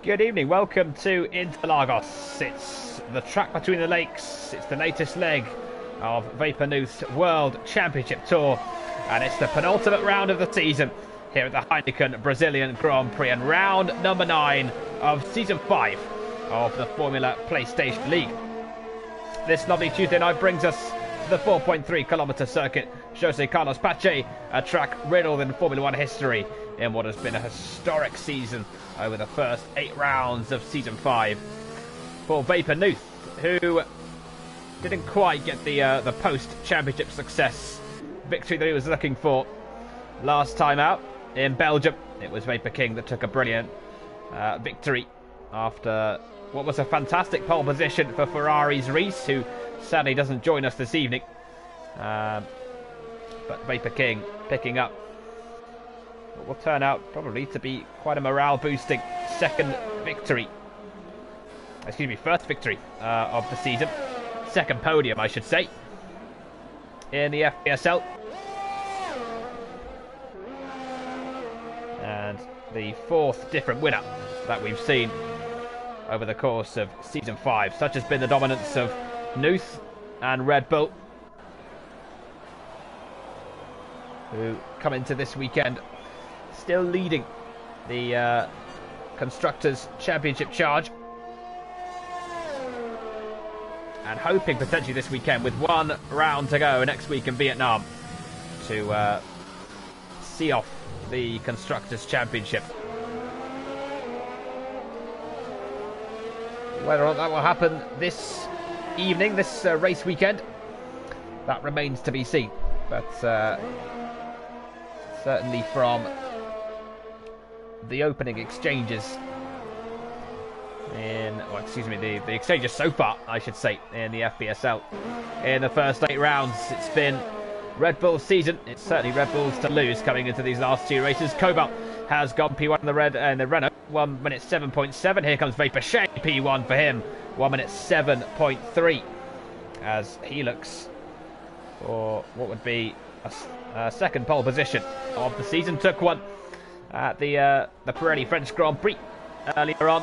Good evening, welcome to Interlagos. It's the track between the lakes, it's the latest leg of Vapornooth's World Championship Tour, and it's the penultimate round of the season here at the Heineken Brazilian Grand Prix, and round number 9 of Season 5 of the Formula PlayStation League. This lovely Tuesday night brings us to the 4.3-kilometre circuit, Jose Carlos Pache, a track riddled in Formula 1 history in what has been a historic season over the first 8 rounds of Season 5 for Vapornooth, who didn't quite get the post-championship success victory that he was looking for last time out in Belgium. It was Vapor King that took a brilliant victory after what was a fantastic pole position for Ferrari's Reese, who sadly doesn't join us this evening. But Vapor King picking up what will turn out probably to be quite a morale-boosting second victory. Excuse me, first victory of the season. Second podium, I should say, in the FPSL. And the fourth different winner that we've seen over the course of Season 5. Such has been the dominance of Nooth and Red Bull, who come into this weekend still leading the Constructors' Championship charge, and hoping potentially this weekend, with one round to go next week in Vietnam, to see off the Constructors' Championship. Whether or not that will happen this evening, this race weekend, that remains to be seen. But certainly from the opening exchanges the exchanges so far, I should say, in the FPSL in the first 8 rounds, it's been Red Bull's season. It's certainly Red Bull's to lose coming into these last 2 races. Cobalt has gone P1 in the red and the Renault, 1 minute 7.7. Here comes Vapor Shea, P1 for him, 1 minute 7.3, as he looks for what would be a second pole position of the season. Took one at the Pirelli French Grand Prix earlier on,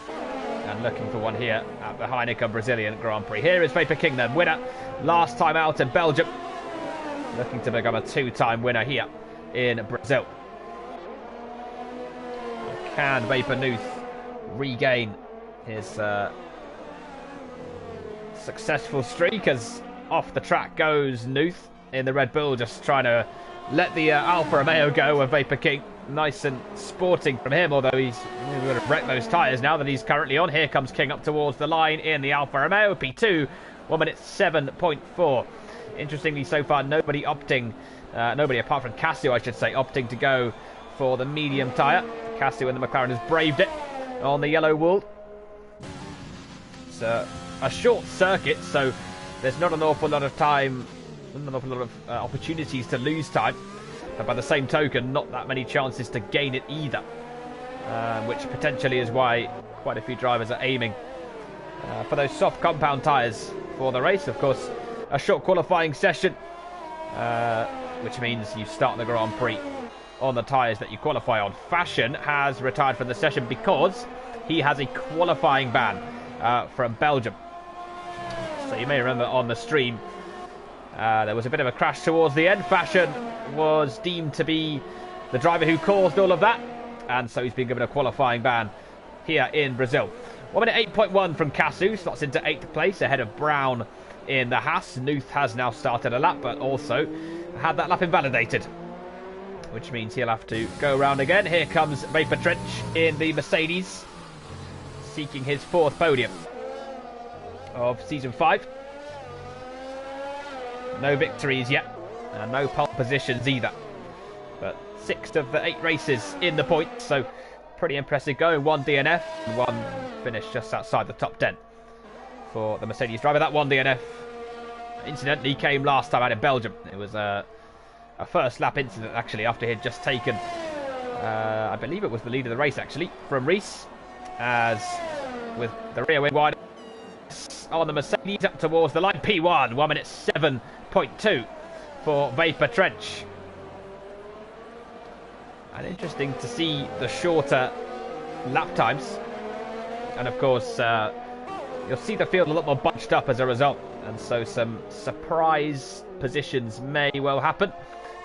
and looking for one here at the Heineken Brazilian Grand Prix. Here is Vapor King, the winner last time out in Belgium, looking to become a 2-time winner here in Brazil. Can Vapornooth regain his successful streak, as off the track goes Nooth in the Red Bull, just trying to let the Alfa Romeo go with Vapor King. Nice and sporting from him, although he's going to wreck those tyres now that he's currently on. Here comes King up towards the line in the Alfa Romeo, P2, 1 minute 7.4. Interestingly, so far, nobody apart from Casio, I should say, opting to go for the medium tyre. Casio and the McLaren has braved it on the yellow wall. It's a short circuit, so there's not an awful lot of time, not an awful lot of opportunities to lose time. But by the same token, not that many chances to gain it either, which potentially is why quite a few drivers are aiming for those soft compound tyres for the race. Of course, a short qualifying session, which means you start the Grand Prix on the tyres that you qualify on. Fashion has retired from the session because he has a qualifying ban from Belgium. So you may remember on the stream, there was a bit of a crash towards the end. Fashion was deemed to be the driver who caused all of that, and so he's been given a qualifying ban here in Brazil. 1 minute 8.1 from Casu, slots into 8th place ahead of Brown in the Haas. Nooth has now started a lap, but also had that lap invalidated, which means he'll have to go around again. Here comes Vapor Trench in the Mercedes, seeking his 4th podium of Season 5. No victories yet, and no pole positions either. But 6th of the 8 races in the points, so pretty impressive going. 1 DNF, and 1 finish just outside the top 10 for the Mercedes driver. That 1 DNF, incidentally, came last time out in Belgium. It was a first lap incident, actually, after he had just taken, I believe it was the lead of the race, actually, from Reese, as with the rear wing wide on the Mercedes up towards the line. P1, 1 minute 7.2 for Vapor Trench. And interesting to see the shorter lap times. And of course, you'll see the field a lot more bunched up as a result. And so some surprise positions may well happen.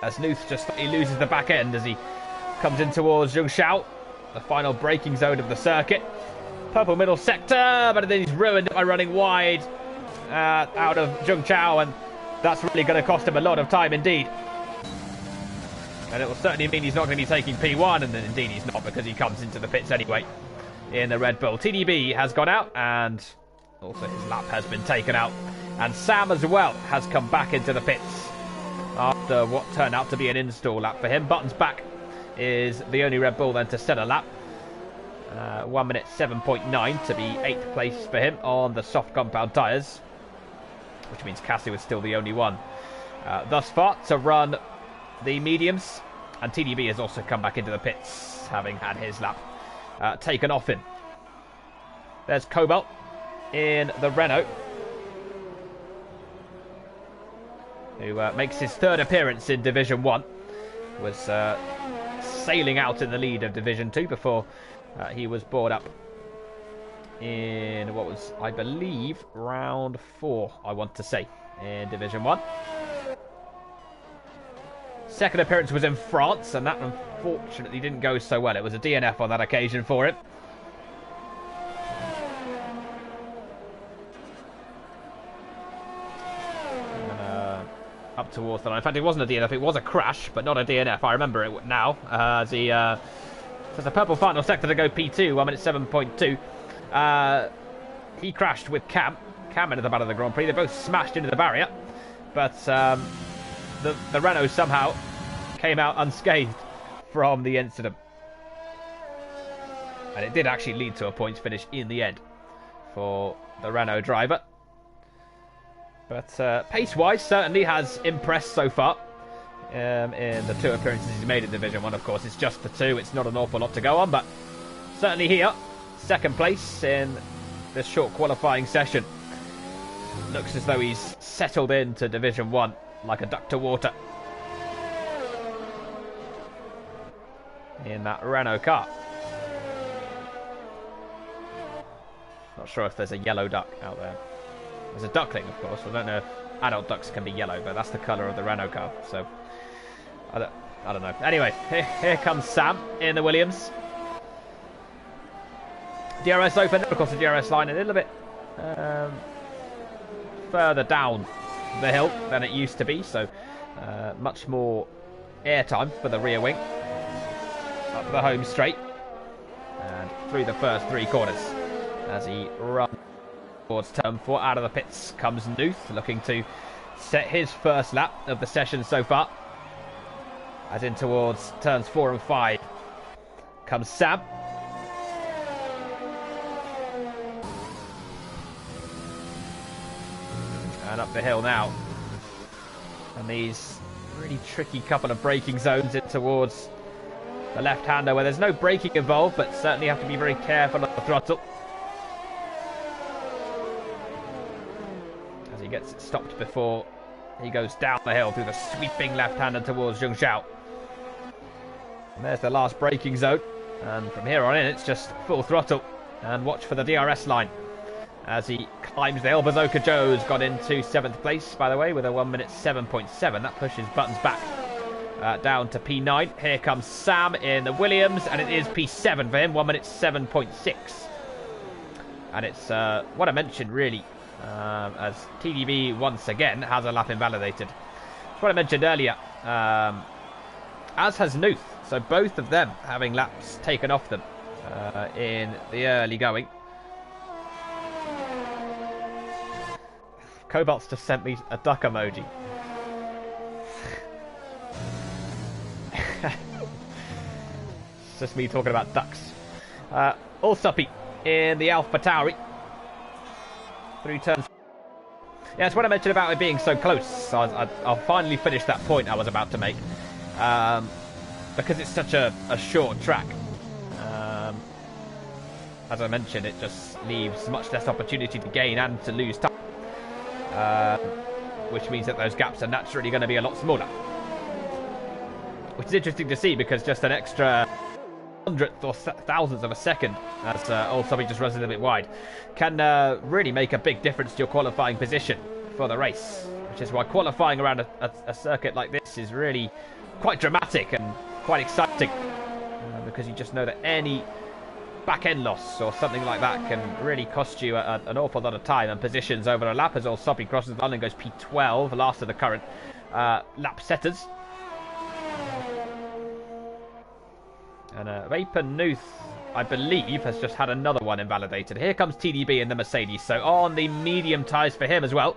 As Nuth just he loses the back end as he comes in towards Zheng Xiao, the final braking zone of the circuit. Purple middle sector, but then he's ruined by running wide out of Zheng Xiao, and that's really going to cost him a lot of time indeed. And it will certainly mean he's not going to be taking P1, and then indeed he's not, because he comes into the pits anyway in the Red Bull. TDB has gone out, and also his lap has been taken out. And Sam as well has come back into the pits after what turned out to be an install lap for him. Buttons back is the only Red Bull then to set a lap. 1 minute 7.9 to be 8th place for him on the soft compound tyres, which means Cassie was still the only one thus far to run the mediums. And TDB has also come back into the pits, having had his lap taken off him. There's Cobalt in the Renault, who makes his third appearance in Division 1. Was sailing out in the lead of Division 2 before he was brought up in what was, I believe, round 4, I want to say, in Division 1. Second appearance was in France, and that unfortunately didn't go so well. It was a DNF on that occasion for him. Up towards the line. In fact, it wasn't a DNF, it was a crash, but not a DNF. I remember it now. As he there's a purple final sector to go P2, 1 minute 7.2. He crashed with Cam into the battle of the Grand Prix. They both smashed into the barrier, but the Renault somehow came out unscathed from the incident, and it did actually lead to a points finish in the end for the Renault driver. But pace-wise, certainly has impressed so far in the 2 appearances he's made in Division 1. Of course, it's just the 2. It's not an awful lot to go on, but certainly here, 2nd place in this short qualifying session. Looks as though he's settled into Division 1 like a duck to water in that Renault car. Not sure if there's a yellow duck out there. There's a duckling, of course. I don't know if adult ducks can be yellow, but that's the colour of the Renault car. So, I don't know. Anyway, here comes Sam in the Williams. DRS open. Of course, the DRS line a little bit further down the hill than it used to be. So, much more airtime for the rear wing. Up the home straight. And through the first 3 corners as he runs towards turn 4. Out of the pits comes Nuth, looking to set his first lap of the session so far. As in towards turns 4 and 5 comes Sam. And up the hill now. And these really tricky couple of braking zones in towards the left-hander, where there's no braking involved, but certainly have to be very careful of the throttle. As he gets it stopped before he goes down the hill through the sweeping left-hander towards Zheng Xiao. And there's the last braking zone. And from here on in, it's just full throttle. And watch for the DRS line as he climbs the hill. Bazoka Joe's got into 7th place, by the way, with a 1 minute 7.7. That pushes Buttons back down to P9. Here comes Sam in the Williams, and it is P7 for him, 1 minute 7.6. And it's what I mentioned, really, as TDB once again has a lap invalidated. It's what I mentioned earlier, as has Nuth. So both of them having laps taken off them in the early going. Cobalt's just sent me a duck emoji. It's just me talking about ducks. All suppy in the Alpha Tauri. Through turns. Yeah, it's what I mentioned about it being so close. I'll finally finish that point I was about to make. Because it's such a short track. As I mentioned, it just leaves much less opportunity to gain and to lose time. Which means that those gaps are naturally going to be a lot smaller. Which is interesting to see, because just an extra hundredth or thousandth of a second, as old Sobby just runs a little bit wide, can really make a big difference to your qualifying position for the race, which is why qualifying around a circuit like this is really quite dramatic and quite exciting, because you just know that any back-end loss or something like that can really cost you an awful lot of time and positions over a lap, as old Sobby crosses the line and goes P12, last of the current lap setters. And Vapor Nuth, I believe, has just had another one invalidated. Here comes TDB in the Mercedes, so on the medium tyres for him as well.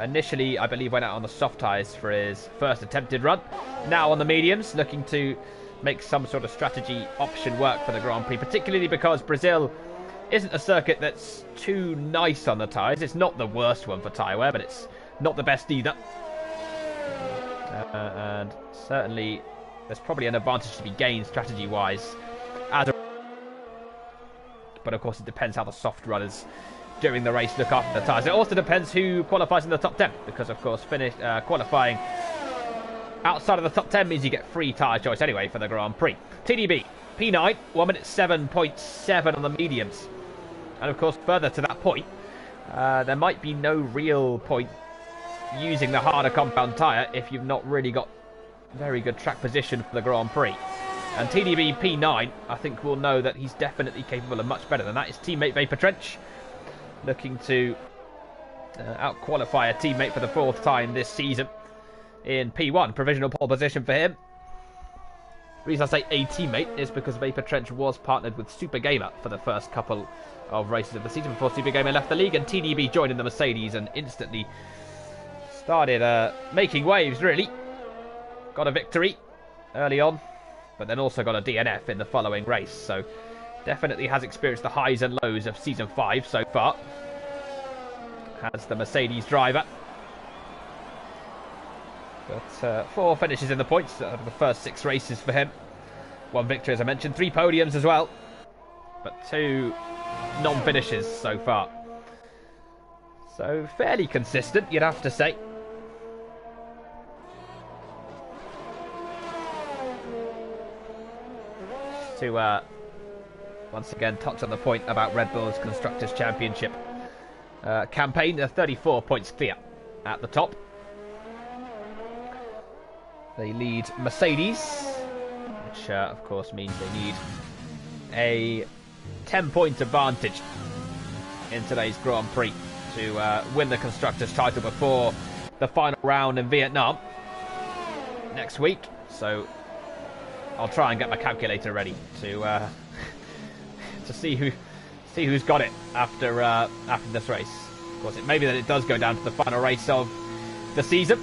Initially, I believe, went out on the soft tyres for his first attempted run. Now on the mediums, looking to make some sort of strategy option work for the Grand Prix, particularly because Brazil isn't a circuit that's too nice on the tyres. It's not the worst one for tyre wear, but it's not the best either. And certainly there's probably an advantage to be gained strategy-wise. But of course it depends how the soft runners during the race look after the tyres. It also depends who qualifies in the top 10, because of course qualifying outside of the top 10 means you get free tyre choice anyway for the Grand Prix. TDB, P9, 1 minute 7.7 on the mediums. And of course further to that point, there might be no real point using the harder compound tyre if you've not really got very good track position for the Grand Prix. And TDB P9, I think we'll know that he's definitely capable of much better than that. His teammate Vapor Trench looking to out-qualify a teammate for the 4th time this season in P1. Provisional pole position for him. The reason I say a teammate is because Vapor Trench was partnered with Super Gamer for the first couple of races of the season before Super Gamer left the league, and TDB joined in the Mercedes and instantly started making waves, really. Got a victory early on, but then also got a DNF in the following race, so definitely has experienced the highs and lows of Season 5 so far as the Mercedes driver. But 4 finishes in the points out of the first 6 races for him. 1 victory, as I mentioned, 3 podiums as well, but 2 non-finishes so far. So fairly consistent, you'd have to say. To once again touch on the point about Red Bull's Constructors' Championship campaign. They're 34 points clear at the top. They lead Mercedes, which of course means they need a 10-point advantage in today's Grand Prix to win the Constructors' title before the final round in Vietnam next week. So I'll try and get my calculator ready to see who's got it after this race. Of course, it may be that it does go down to the final race of the season,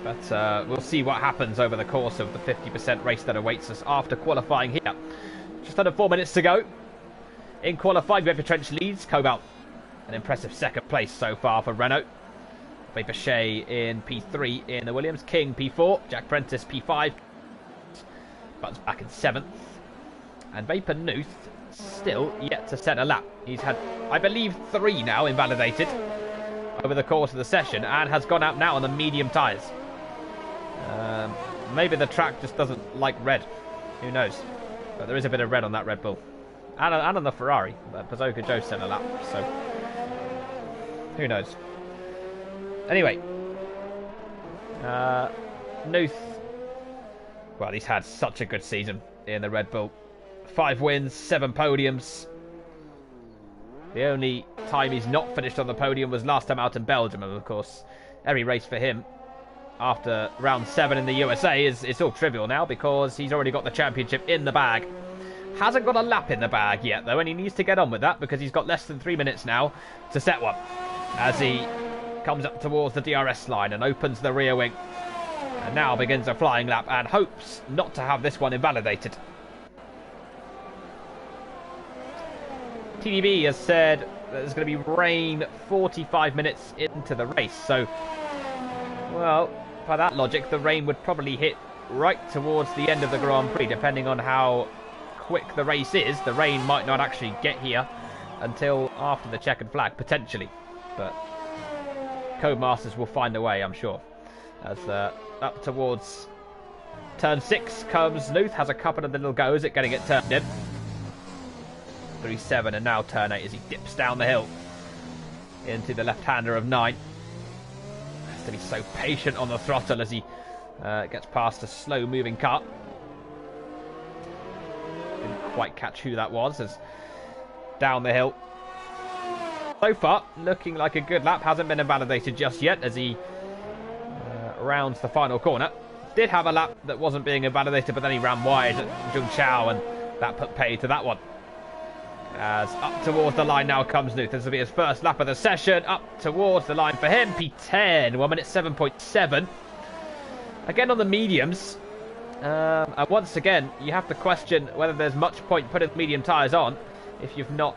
but we'll see what happens over the course of the 50% race that awaits us after qualifying here. Just under 4 minutes to go. In qualifying, Vapor Trench leads. Cobalt, an impressive 2nd place so far for Renault. Vapor Shea in P3 in the Williams. King P4. Jack Prentice P5. Buttons back in 7th. And Vapor Nuth still yet to set a lap. He's had, I believe, 3 now invalidated over the course of the session and has gone out now on the medium tyres. Maybe the track just doesn't like red. Who knows? But there is a bit of red on that Red Bull. And on the Ferrari. Bazooka Joe set a lap. So who knows? Anyway, Nuth, well, he's had such a good season in the Red Bull. 5 wins, 7 podiums. The only time he's not finished on the podium was last time out in Belgium, and of course, every race for him after round 7 in the USA it's all trivial now because he's already got the championship in the bag. Hasn't got a lap in the bag yet, though, and he needs to get on with that because he's got less than 3 minutes now to set one as he comes up towards the DRS line and opens the rear wing. And now begins a flying lap and hopes not to have this one invalidated. TDB has said there's going to be rain 45 minutes into the race. So, well, by that logic, the rain would probably hit right towards the end of the Grand Prix, depending on how quick the race is. The rain might not actually get here until after the checkered flag, potentially. But Codemasters will find a way, I'm sure. As up towards Turn 6 comes Nuth, has a couple of little goes at getting it turned in. 3-7, and now turn 8 as he dips down the hill into the left-hander of 9. Has to be so patient on the throttle as he gets past a slow-moving car. Didn't quite catch who that was as down the hill. So far, looking like a good lap. Hasn't been invalidated just yet as he rounds the final corner. Did have a lap that wasn't being invalidated, but then he ran wide at Jung Chao, and that put pay to that one. As up towards the line now comes Nuth. This will be his first lap of the session. Up towards the line for him. P10, 1 minute 7.7. Again on the mediums. And once again, you have to question whether there's much point putting medium tyres on if you've not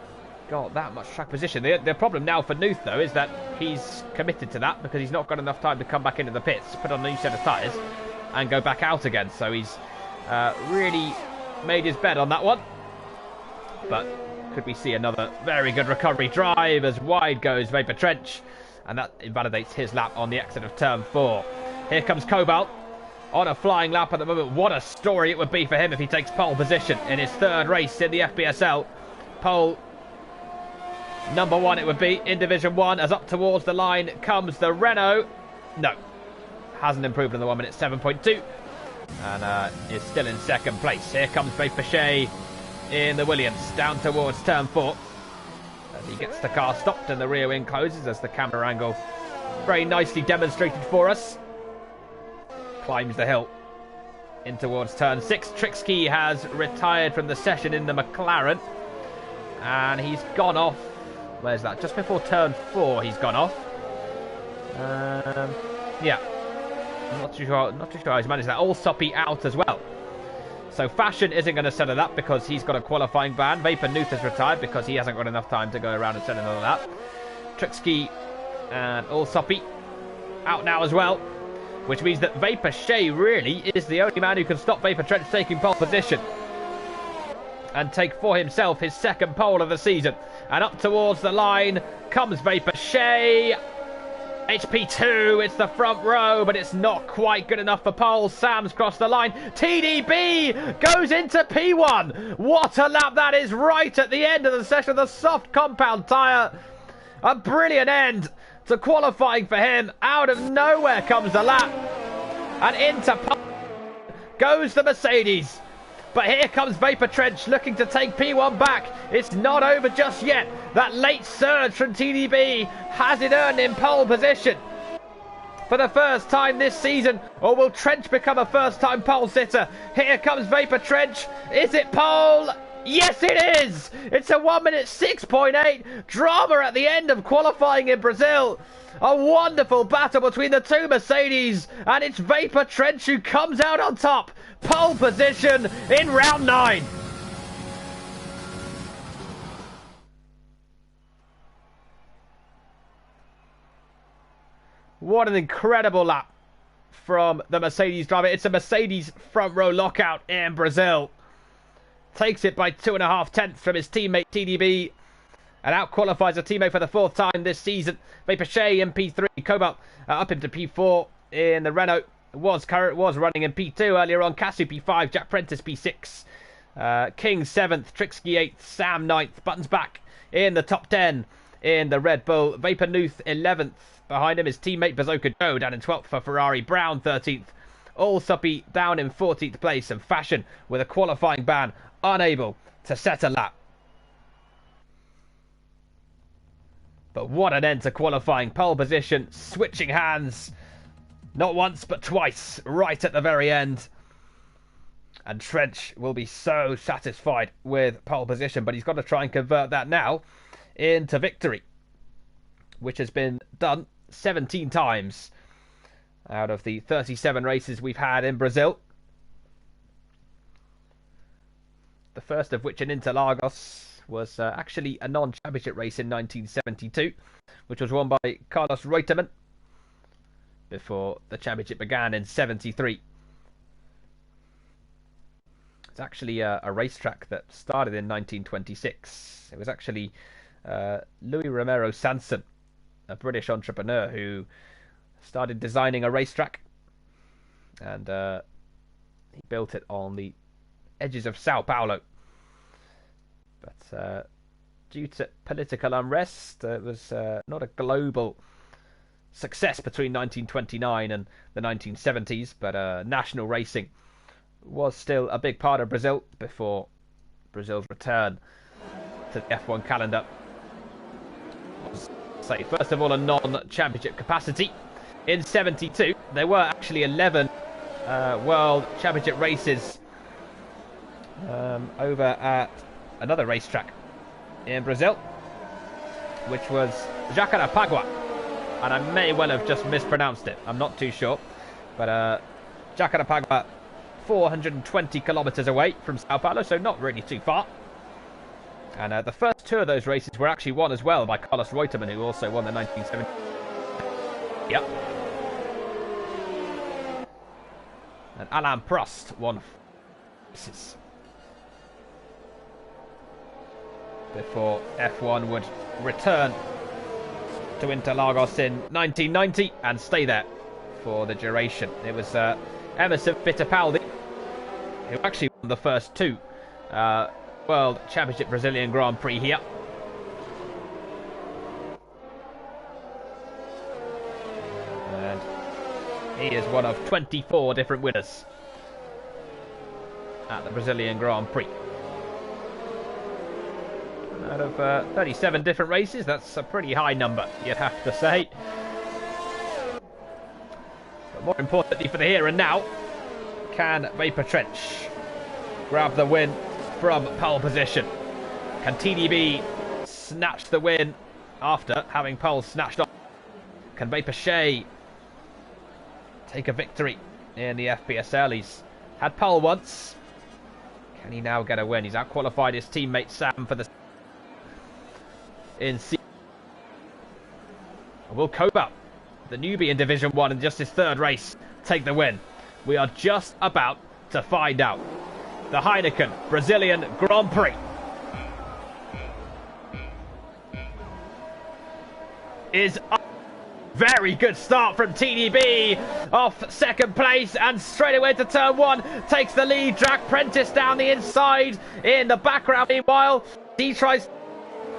got that much track position. The problem now for Nuth, though, is that he's committed to that because he's not got enough time to come back into the pits, put on a new set of tyres, and go back out again. So he's really made his bet on that one. But could we see another very good recovery drive as wide goes Vapor Trench, and that invalidates his lap on the exit of turn 4. Here comes Cobalt on a flying lap at the moment. What a story it would be for him if he takes pole position in his 3rd race in the FPSL. Pole number 1 it would be in Division 1, as up towards the line comes the Renault. No, hasn't improved in the 1 minute 7.2, and is still in 2nd place. Here comes Vapor in the Williams down towards turn 4 as he gets the car stopped and the rear wing closes, as the camera angle very nicely demonstrated for us. Climbs the hill in towards turn 6. Trixky has retired from the session in the McLaren, and he's gone off. Where's that? Just before turn 4 he's gone off. Yeah, I'm not too sure how he's managed that. Allsoppy out as well. So Fashion isn't going to settle that because he's got a qualifying ban. Vapor Nuth has retired because he hasn't got enough time to go around and set another lap. Trixky and Allsoppy out now as well, which means that Vapor really is the only man who can stop Vapor Trench taking pole position and take for himself his 2nd pole of the season. And up towards the line comes Vapor HP2, it's the front row, but it's not quite good enough for pole. Sam's crossed the line. TDB goes into P1. What a lap that is, right at the end of the session. The soft compound tyre. A brilliant end to qualifying for him. Out of nowhere comes the lap. And into pole goes the Mercedes. But here comes Vapor Trench looking to take P1 back. It's not over just yet. That late surge from TDB has it earned in pole position for the first time this season. Or will Trench become a first-time pole sitter? Here comes Vapor Trench. Is it pole? Yes, it is. It's a 1 minute 6.8. Drama at the end of qualifying in Brazil. A wonderful battle between the two Mercedes, and it's Vapor Trench who comes out on top. Pole position in round 9. What an incredible lap from the Mercedes driver. It's a Mercedes front row lockout in Brazil. Takes it by 2.5 tenths from his teammate TDB, and out-qualifies a teammate for the 4th time this season. Vapor in P3. Cobalt up into P4 in the Renault. Was running in P2 earlier on. Cassie P5. Jack Prentice P6. King 7th. Trixky 8th. Sam 9th. Buttons back in the top 10 in the Red Bull. Vapor Nuth 11th. Behind him is teammate Bazooka Joe down in 12th for Ferrari. Brown 13th. Allsoppy down in 14th place. And Fashion with a qualifying ban, unable to set a lap. But what an end to qualifying. Pole position, switching hands, not once but twice, right at the very end. And Trench will be so satisfied with pole position, but he's got to try and convert that now into victory, which has been done 17 times out of the 37 races we've had in Brazil. The first of which in Interlagos was actually a non-championship race in 1972, which was won by Carlos Reutemann before the championship began in 73. It's actually a racetrack that started in 1926. It was actually Louis Romero Sanson, a British entrepreneur who started designing a racetrack, and He built it on the edges of Sao Paulo. But due to political unrest, it was not a global success between 1929 and the 1970s, but national racing was still a big part of Brazil before Brazil's return to the F1 calendar was, say, first of all, a non-championship capacity. In 72, there were actually 11 World Championship races over at another racetrack in Brazil, which was Jacarepaguá, and I may well have just mispronounced it. I'm not too sure, but Jacarepaguá, 420 kilometers away from Sao Paulo, so not really too far. And the first two of those races were actually won as well by Carlos Reutemann, who also won the 1970. Yep. And Alain Prost won races before F1 would return to Interlagos in 1990 and stay there for the duration. It was Emerson Fittipaldi who actually won the first two World Championship Brazilian Grand Prix here. And he is one of 24 different winners at the Brazilian Grand Prix. Out of 37 different races, that's a pretty high number, you'd have to say. But more importantly for the here and now, can Vapor Trench grab the win from pole position? Can TDB snatch the win after having pole snatched off? Can Vapor Shea take a victory in the FPSL? He's had pole once. Can he now get a win? He's outqualified his teammate Sam for the in C. Will Koba, the newbie in Division 1 in just his third race, take the win? We are just about to find out. The Heineken Brazilian Grand Prix is a very good start from TDB, off second place and straight away to turn 1, takes the lead. Jack Prentice down the inside in the background. Meanwhile, he tries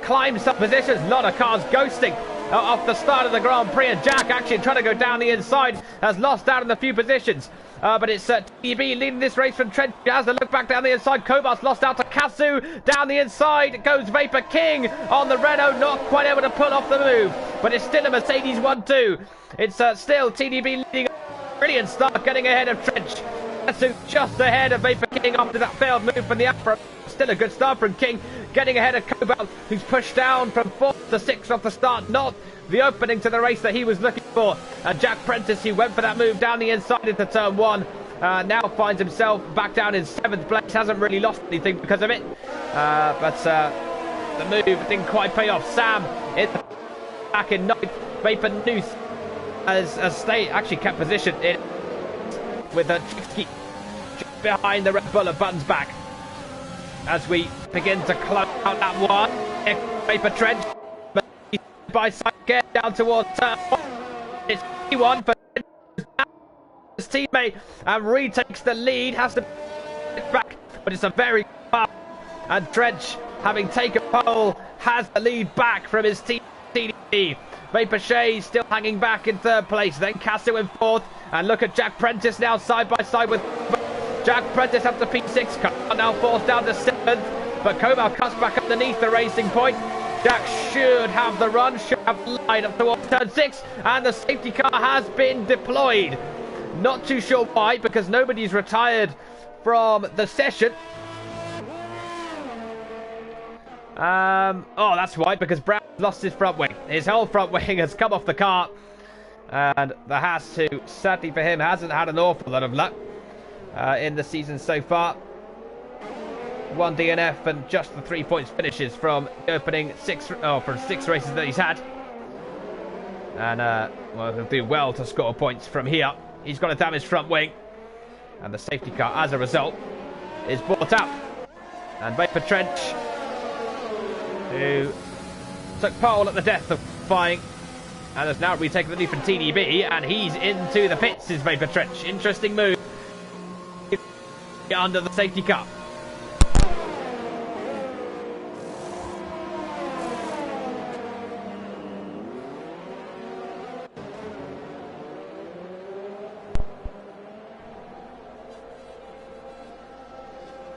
climb some positions. A lot of cars ghosting off the start of the Grand Prix, and Jack actually trying to go down the inside has lost out in a few positions, but it's TB leading this race from Trent. He has to look back down the inside. Kovacs lost out to Kasu. Down the inside goes Vapor King on the Renault, not quite able to pull off the move, but it's still a Mercedes 1-2. It's still TDB leading. Brilliant start, getting ahead of Trench. Kasu just ahead of Vapor King after that failed move from the Alpha. Still a good start from King, getting ahead of Cobalt, who's pushed down from 4th to 6th off the start. Not the opening to the race that he was looking for. And Jack Prentice, who went for that move down the inside into turn 1, now finds himself back down in 7th place. Hasn't really lost anything because of it. But the move didn't quite pay off. Sam back in 9th. Vapor Nuth has stayed, actually kept position in with a behind the Red Bull at Buttons back. As we begin to close out that one, Vapor Trench by side get down towards turn 1. It's P1 for his teammate and retakes the lead. Has to back, but it's a very far. And Trench, having taken pole, has the lead back from his team. TDB. Vapor Shea still hanging back in 3rd place. Then Casso in 4th, and look at Jack Prentice now side by side with. Jack Prentice up to P6, now forced down to 7th, but Koval cuts back underneath the racing point. Jack should have the run, should have the line up towards turn 6, and the safety car has been deployed. Not too sure why, because nobody's retired from the session. Oh, that's why, because Brown lost his front wing. His whole front wing has come off the car, and the Haas, who sadly for him hasn't had an awful lot of luck in the season so far. 1 DNF and just the 3 points finishes from the opening 6 races that he's had. And well, he'll do well to score points from here. He's got a damaged front wing, and the safety car as a result is brought out. And Vapor Trench, who took pole at the death of Fying and has now retaken the lead from TDB, and he's into the pits, is Vapor Trench. Interesting move. Get under the safety car.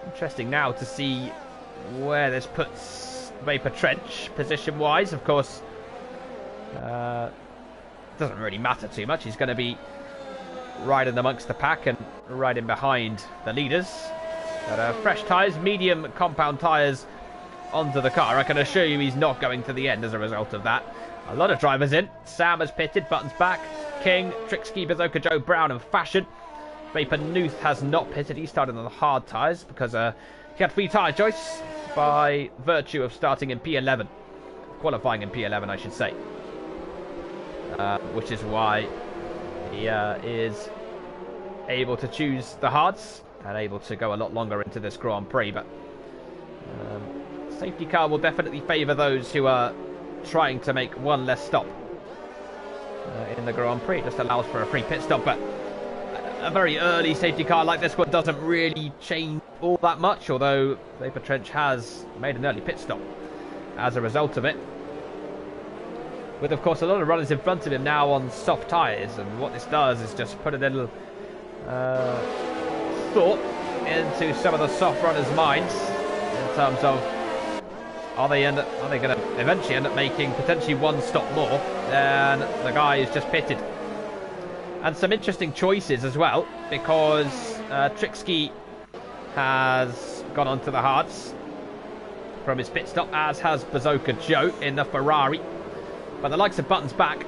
Interesting now to see where this puts Vapor Trench position-wise. Of course, doesn't really matter too much. He's going to be right in amongst the pack and right in behind the leaders. But fresh tyres, medium compound tyres onto the car. I can assure you he's not going to the end as a result of that. A lot of drivers in. Sam has pitted, Buttons back. King, Trixky, Bazooka Joe, Brown and Fashion. Vapor Nuth has not pitted. He started on the hard tyres because he had free tyre choice by virtue of starting in P11. Qualifying in P11, I should say. Which is why he is able to choose the hards and able to go a lot longer into this Grand Prix. But safety car will definitely favour those who are trying to make one less stop in the Grand Prix. It just allows for a free pit stop, but a very early safety car like this one doesn't really change all that much, although Vapor Trench has made an early pit stop as a result of it. With, of course, a lot of runners in front of him now on soft tyres, and what this does is just put a little thought into some of the soft runners' minds in terms of are they going to eventually end up making potentially one stop more than the guy who's just pitted. And some interesting choices as well, because Trixky has gone onto the hards from his pit stop, as has Bazooka Joe in the Ferrari. But the likes of Buttons back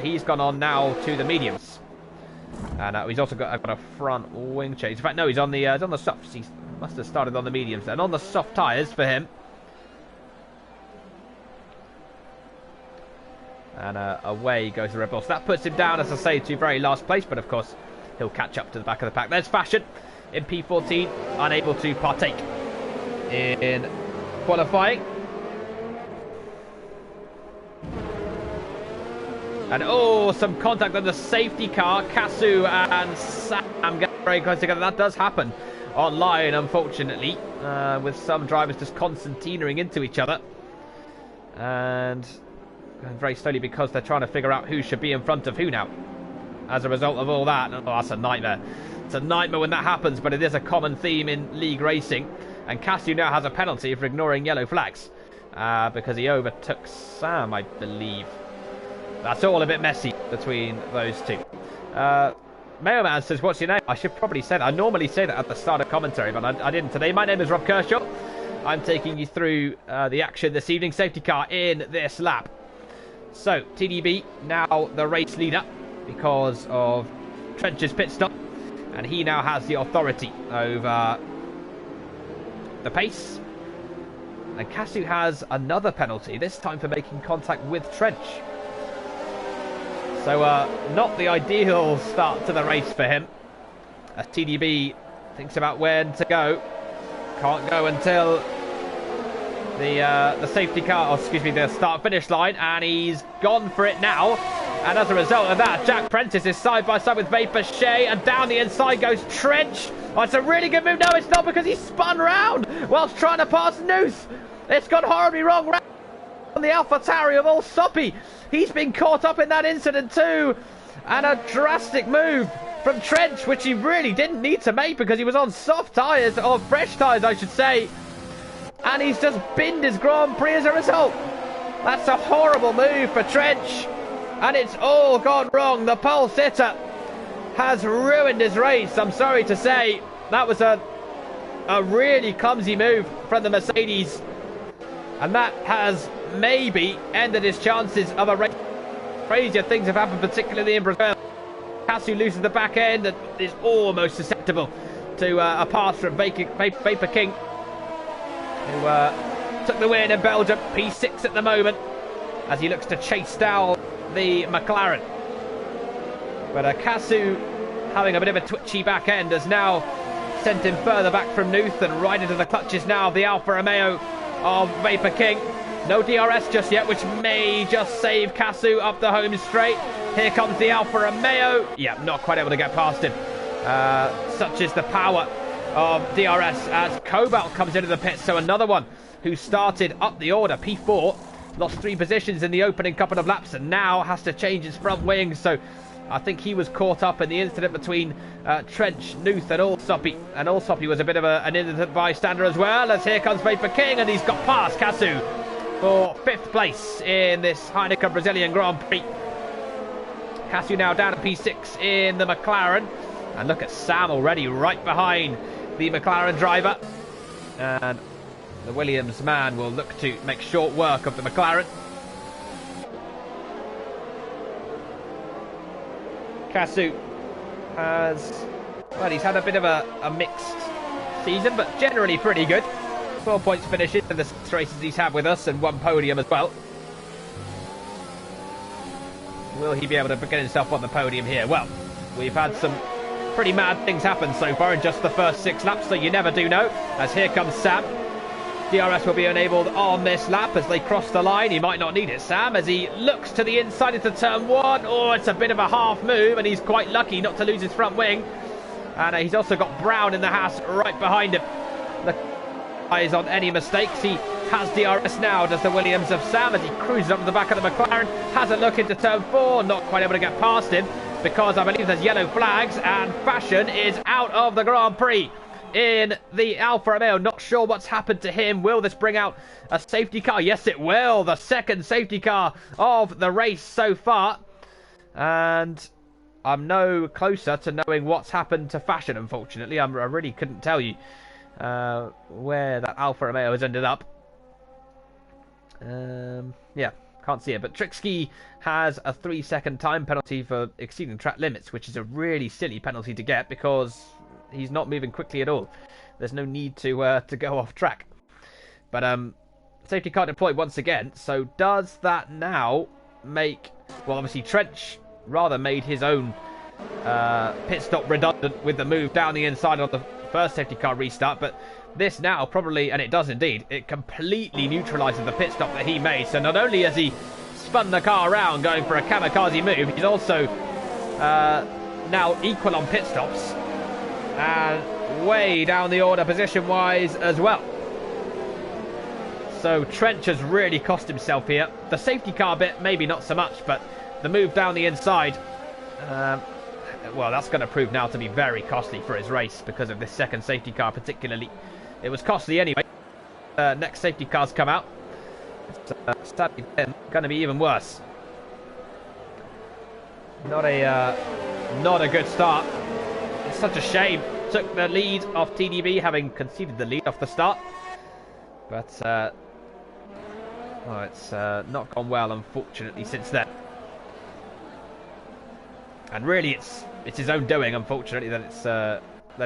he's gone on now to the mediums, and he's also got a front wing change. In fact, no, he's on the softs. He must have started on the mediums then, on the soft tyres for him. And away goes the Red Bull. So that puts him down, as I say, to very last place. But of course, he'll catch up to the back of the pack. There's Fashion in P14, unable to partake in qualifying. And some contact on the safety car. Kasu and Sam get very close together. That does happen online, unfortunately, with some drivers just concertinaing into each other. And very slowly, because they're trying to figure out who should be in front of who now. As a result of all that, that's a nightmare. It's a nightmare when that happens, but it is a common theme in league racing. And Cassiu now has a penalty for ignoring yellow flags, because he overtook Sam, I believe. That's all a bit messy between those two. Mailman says, what's your name? I should probably say that. I normally say that at the start of commentary, but I didn't today. My name is Rob Kershaw. I'm taking you through the action this evening. Safety car in this lap. So, TDB now the race leader because of Trench's pit stop. And he now has the authority over the pace. And Cassiu has another penalty, this time for making contact with Trench. So, not the ideal start to the race for him, as TDB thinks about when to go. Can't go until the safety car, the start-finish line, and he's gone for it now. And as a result of that, Jack Prentice is side by side with Vapor Shea, and down the inside goes Trench. Oh, it's a really good move. No, it's not, because he spun round whilst trying to pass Nuth. It's gone horribly wrong on the AlphaTauri of all Soppy. He's been caught up in that incident too. And a drastic move from Trench, which he really didn't need to make because he was on soft tyres, or fresh tyres I should say. And he's just binned his Grand Prix as a result. That's a horrible move for Trench. And it's all gone wrong. The pole sitter has ruined his race, I'm sorry to say. That was a really clumsy move from the Mercedes. And that has maybe ended his chances of a race. Crazier things have happened, particularly in Brazil. Cassiu loses the back end and is almost susceptible to a pass from Vapor King, who took the win in Belgium. P6 at the moment, as he looks to chase down the McLaren. But Cassiu, having a bit of a twitchy back end, has now sent him further back from Nuth and right into the clutches now of the Alfa Romeo of Vapor King. No DRS just yet, which may just save Cassiu up the home straight. Here comes the Alfa Romeo. Yeah, not quite able to get past him. Such is the power of DRS as Cobalt comes into the pit. So another one who started up the order, P4, lost 3 positions in the opening couple of laps and now has to change his front wing. So I think he was caught up in the incident between Trench, Nuth and Allsoppy. And Allsoppy was a bit of an innocent bystander as well, as here comes Vapor King and he's got past Casu for 5th place in this Heineken Brazilian Grand Prix. Casu now down at P6 in the McLaren. And look at Sam already right behind the McLaren driver. And the Williams man will look to make short work of the McLaren. Casu has, well, he's had a bit of a mixed season, but generally pretty good. 4 points finishes in the 6 races he's had with us and 1 podium as well. Will he be able to get himself on the podium here? Well, we've had some pretty mad things happen so far in just the first 6 laps, so you never do know. As here comes Sam. DRS will be enabled on this lap as they cross the line. He might not need it, Sam, as he looks to the inside into turn 1. Oh, it's a bit of a half move, and he's quite lucky not to lose his front wing. And he's also got Brown in the Haas right behind him. The eyes on any mistakes. He has DRS now, does the Williams of Sam, as he cruises up to the back of the McLaren. Has a look into turn 4, not quite able to get past him because I believe there's yellow flags, and Fashion is out of the Grand Prix in the Alfa Romeo. Not sure what's happened to him. Will this bring out a safety car? Yes, it will. The second safety car of the race so far. And I'm no closer to knowing what's happened to Fashion, unfortunately. I really couldn't tell you where that Alfa Romeo has ended up. Yeah, can't see it. But Trixie has a 3-second time penalty for exceeding track limits, which is a really silly penalty to get because he's not moving quickly at all. There's no need to go off track. But safety car deployed once again. So does that now make... Well, obviously Trench rather made his own pit stop redundant with the move down the inside on the first safety car restart. But this now probably, and it does indeed, it completely neutralises the pit stop that he made. So not only has he spun the car around going for a kamikaze move, he's also now equal on pit stops. And way down the order position-wise as well. So Trench has really cost himself here. The safety car bit, maybe not so much, but the move down the inside, well, that's going to prove now to be very costly for his race because of this second safety car particularly. It was costly anyway. Next safety car's come out. It's sadly going to be even worse. Not a good start. It's such a shame. Took the lead off TDB, having conceded the lead off the start. But well, it's not gone well, unfortunately, since then. And really, it's his own doing, unfortunately, that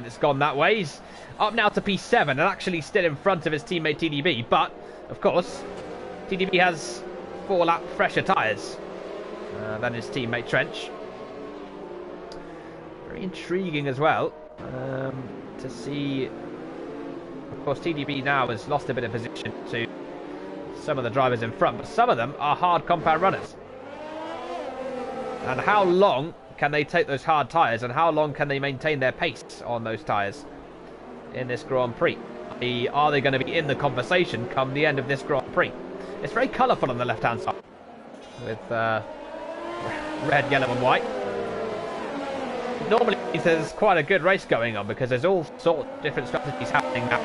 it's gone that way. He's up now to P7 and actually still in front of his teammate TDB. But of course, TDB has 4-lap fresher tyres than his teammate Trench. Very intriguing as well to see. Of course, TDB now has lost a bit of position to some of the drivers in front, but some of them are hard compound runners. And how long can they take those hard tyres, and how long can they maintain their pace on those tyres in this Grand Prix? Are they going to be in the conversation come the end of this Grand Prix? It's very colourful on the left-hand side with red, yellow and white. Normally there's quite a good race going on because there's all sorts of different strategies happening now.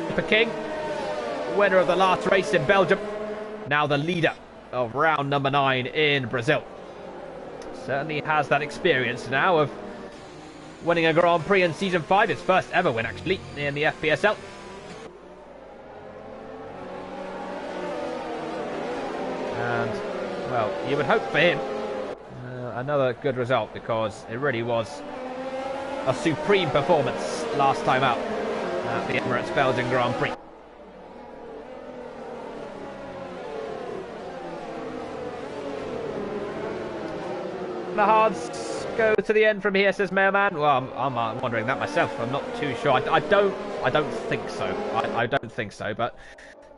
Vapor King, winner of the last race in Belgium, now the leader of round number 9 in Brazil. Certainly has that experience now of winning a Grand Prix in Season 5. His first ever win, actually, in the FPSL. And, well, you would hope for him another good result, because it really was a supreme performance last time out at the Emirates Belgian Grand Prix. The hards go to the end from here, says Mailman. Well, I'm wondering that myself. I'm not too sure. I don't think so. I don't think so, but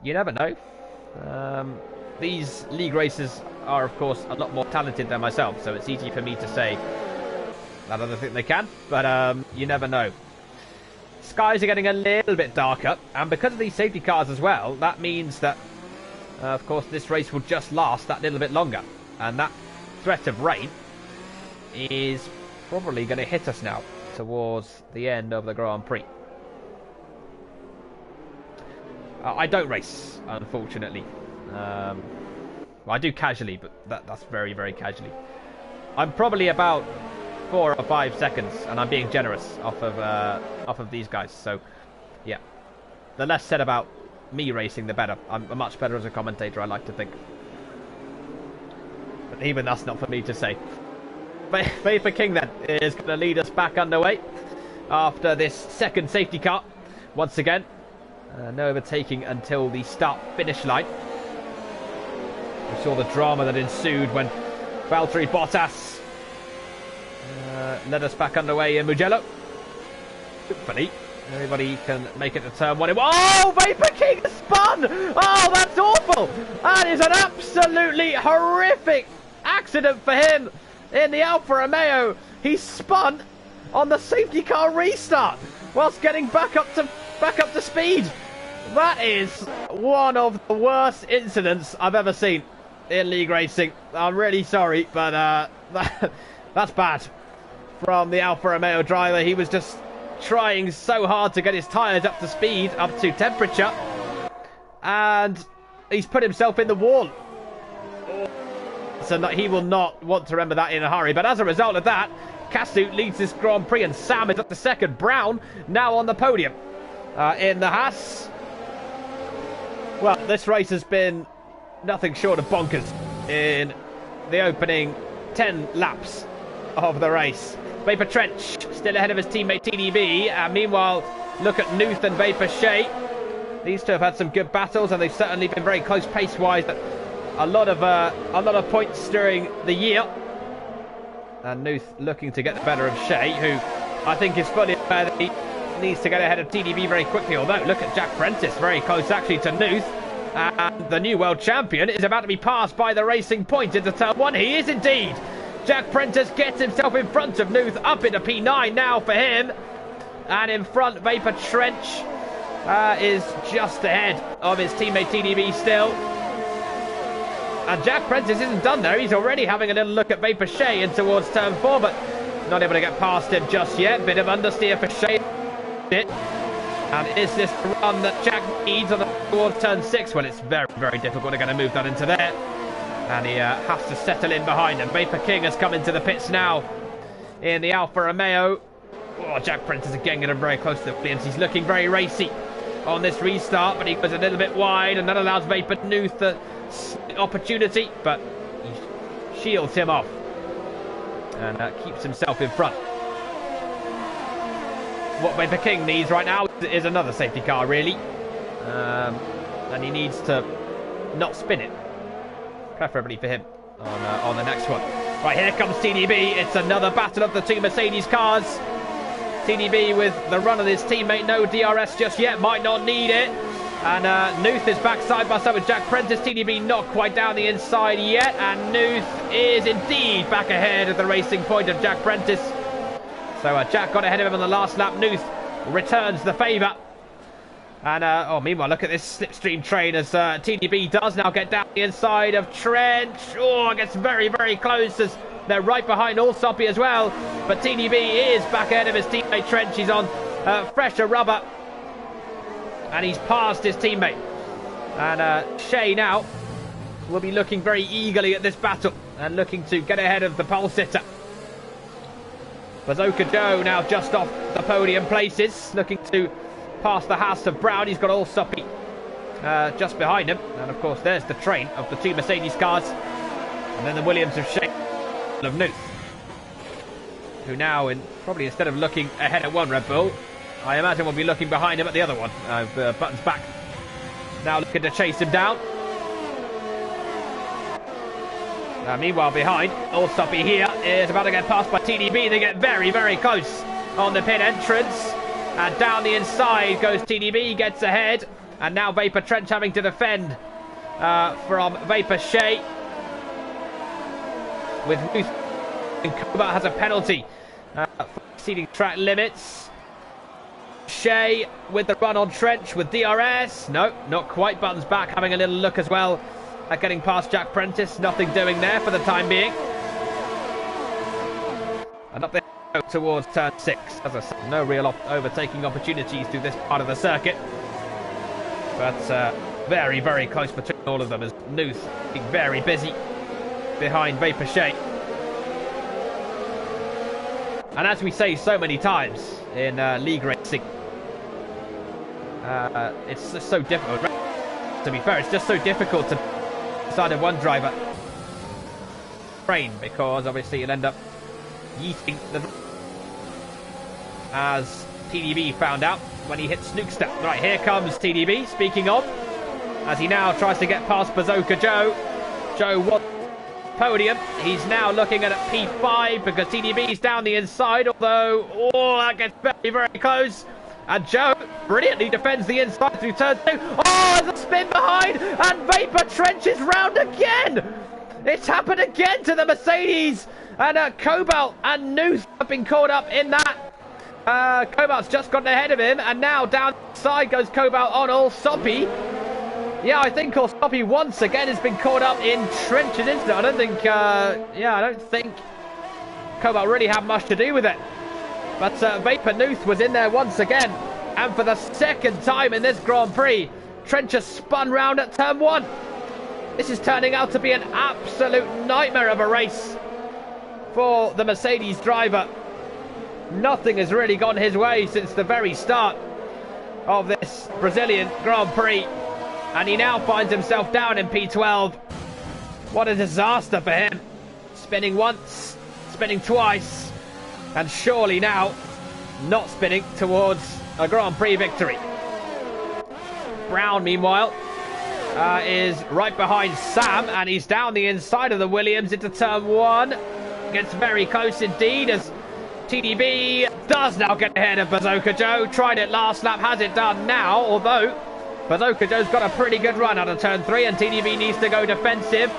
you never know. These league races are, of course, a lot more talented than myself, so it's easy for me to say I don't think they can, but you never know. Skies are getting a little bit darker, and because of these safety cars as well, that means that, of course, this race will just last that little bit longer. And that threat of rain is probably going to hit us now towards the end of the Grand Prix. I don't race, unfortunately. Well, I do casually, but that's very, very casually. I'm probably about 4 or 5 seconds, and I'm being generous off of these guys. So, yeah, the less said about me racing, the better. I'm much better as a commentator, I like to think. But even that's not for me to say. Vapor King then is going to lead us back underway after this second safety car. Once again, no overtaking until the start-finish line. We saw the drama that ensued when Valtteri Bottas led us back underway in Mugello. Hopefully, everybody can make it to turn 1. Oh, Vapor King has spun! Oh, that's awful! That is an absolutely horrific accident for him in the Alfa Romeo. He spun on the safety car restart whilst getting back up to speed. That is one of the worst incidents I've ever seen in league racing. I'm really sorry, but that's bad from the Alfa Romeo driver. He was just trying so hard to get his tyres up to speed, up to temperature, and he's put himself in the wall. So he will not want to remember that in a hurry. But as a result of that, Kasu leads this Grand Prix, and Sam is up to second. Brown now on the podium in the Haas. Well, this race has been nothing short of bonkers in the opening 10 laps of the race. Vapor Trench still ahead of his teammate TDB. Meanwhile, look at Nuth and Vapor Shea. These two have had some good battles, and they've certainly been very close pace-wise. But a lot of points during the year. And Nuth looking to get the better of Shea, who I think is fully aware that he needs to get ahead of TDB very quickly. Although, look at Jack Prentice, very close actually to Nuth. And the new world champion is about to be passed by the Racing Point into turn 1. He is indeed. Jack Prentice gets himself in front of Nuth, up into P9 now for him. And in front, Vapor Trench is just ahead of his teammate TDB still. And Jack Prentice isn't done there. He's already having a little look at Vapor Shea in towards turn 4, but not able to get past him just yet. Bit of understeer for Shea. And is this the run that Jack needs towards turn 6? Well, it's very, very difficult to get a move done into there. And he has to settle in behind him. Vapor King has come into the pits now in the Alfa Romeo. Oh, Jack Prentice again getting very close to the Williams. He's looking very racy on this restart, but he goes a little bit wide, and that allows Vapor Nuth the opportunity, but he shields him off and keeps himself in front. What Vapor King needs right now is another safety car, really. And he needs to not spin it. Preferably for him on the next one. Right, here comes TDB. It's another battle of the two Mercedes cars. TDB with the run of his teammate. No DRS just yet. Might not need it. And Nuth is back side by side with Jack Prentice. TDB not quite down the inside yet. And Nuth is indeed back ahead of the Racing Point of Jack Prentice. So Jack got ahead of him on the last lap. Nuth returns the favour. And meanwhile, look at this slipstream train as TDB does now get down the inside of Trench. Oh, it gets very, very close as they're right behind Allsoppy as well. But TDB is back ahead of his teammate Trench. He's on fresher rubber. And he's passed his teammate. And Shea now will be looking very eagerly at this battle and looking to get ahead of the pole sitter. Bazooka Joe now just off the podium places, looking to pass the Haas of Brown. He's got Allsoppy just behind him. And of course, there's the train of the two Mercedes cars. And then the Williams of Shea of Nuth, who now, probably instead of looking ahead at one Red Bull, I imagine will be looking behind him at the other one. Buttons back. Now looking to chase him down. Meanwhile, behind, Allsoppy here is about to get passed by TDB. They get very, very close on the pit entrance. And down the inside goes TDB, gets ahead. And now Vapor Trench having to defend from Vapor Shea. With Nuth, and Koba has a penalty Exceeding track limits. Shea with the run on Trench with DRS. No, not quite. Buttons back, having a little look as well at getting past Jack Prentice. Nothing doing there for the time being. And up there towards turn 6. As I said, no real overtaking opportunities through this part of the circuit. But very, very close between all of them as Nuth being very busy behind Vapor Shea. And as we say so many times in league racing, it's just so difficult. To be fair, it's just so difficult to decide on one driver train, because obviously you'll end up yeeting the... As TDB found out when he hit Snookster. Right, here comes TDB, speaking of, as he now tries to get past Bazooka Joe. Joe won podium. He's now looking at a P5 because TDB's down the inside, although, oh, that gets very, very close. And Joe brilliantly defends the inside through turn 2. Oh, there's a spin behind, and Vapor Trench is round again. It's happened again to the Mercedes, and Cobalt and Nuth have been caught up in that. Cobalt's just gotten ahead of him, and now down the side goes Cobalt on all Soppy. Yeah, I think Soppy once again has been caught up in Trench's incident. I don't think, I don't think Cobalt really had much to do with it. But Vapor Nuth was in there once again, and for the second time in this Grand Prix, Trench has spun round at turn 1. This is turning out to be an absolute nightmare of a race for the Mercedes driver. Nothing has really gone his way since the very start of this Brazilian Grand Prix, and he now finds himself down in P12. What a disaster for him. Spinning once, spinning twice, and surely now not spinning towards a Grand Prix victory. Brown, meanwhile, is right behind Sam, and he's down the inside of the Williams into turn 1. Gets very close indeed as TDB does now get ahead of Bazooka Joe. Tried it last lap, has it done now, although Bazooka Joe's got a pretty good run out of turn 3, and TDB needs to go defensive.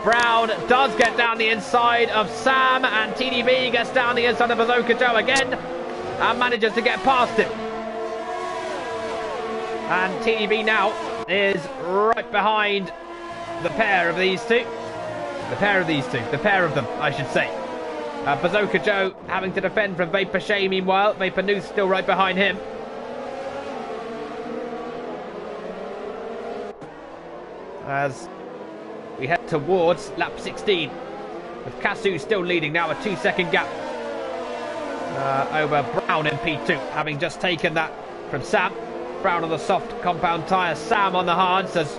Brown does get down the inside of Sam, and TDB gets down the inside of Bazooka Joe again and manages to get past him. And TDB now is right behind the pair of these two. The pair of them, I should say. Bazooka Joe having to defend from Vapor Shea, meanwhile. Vapor Nuth still right behind him. As we head towards lap 16, with Kasu still leading now, a 2-second gap over Brown in P2, having just taken that from Sam. Brown on the soft compound tyre, Sam on the hards, as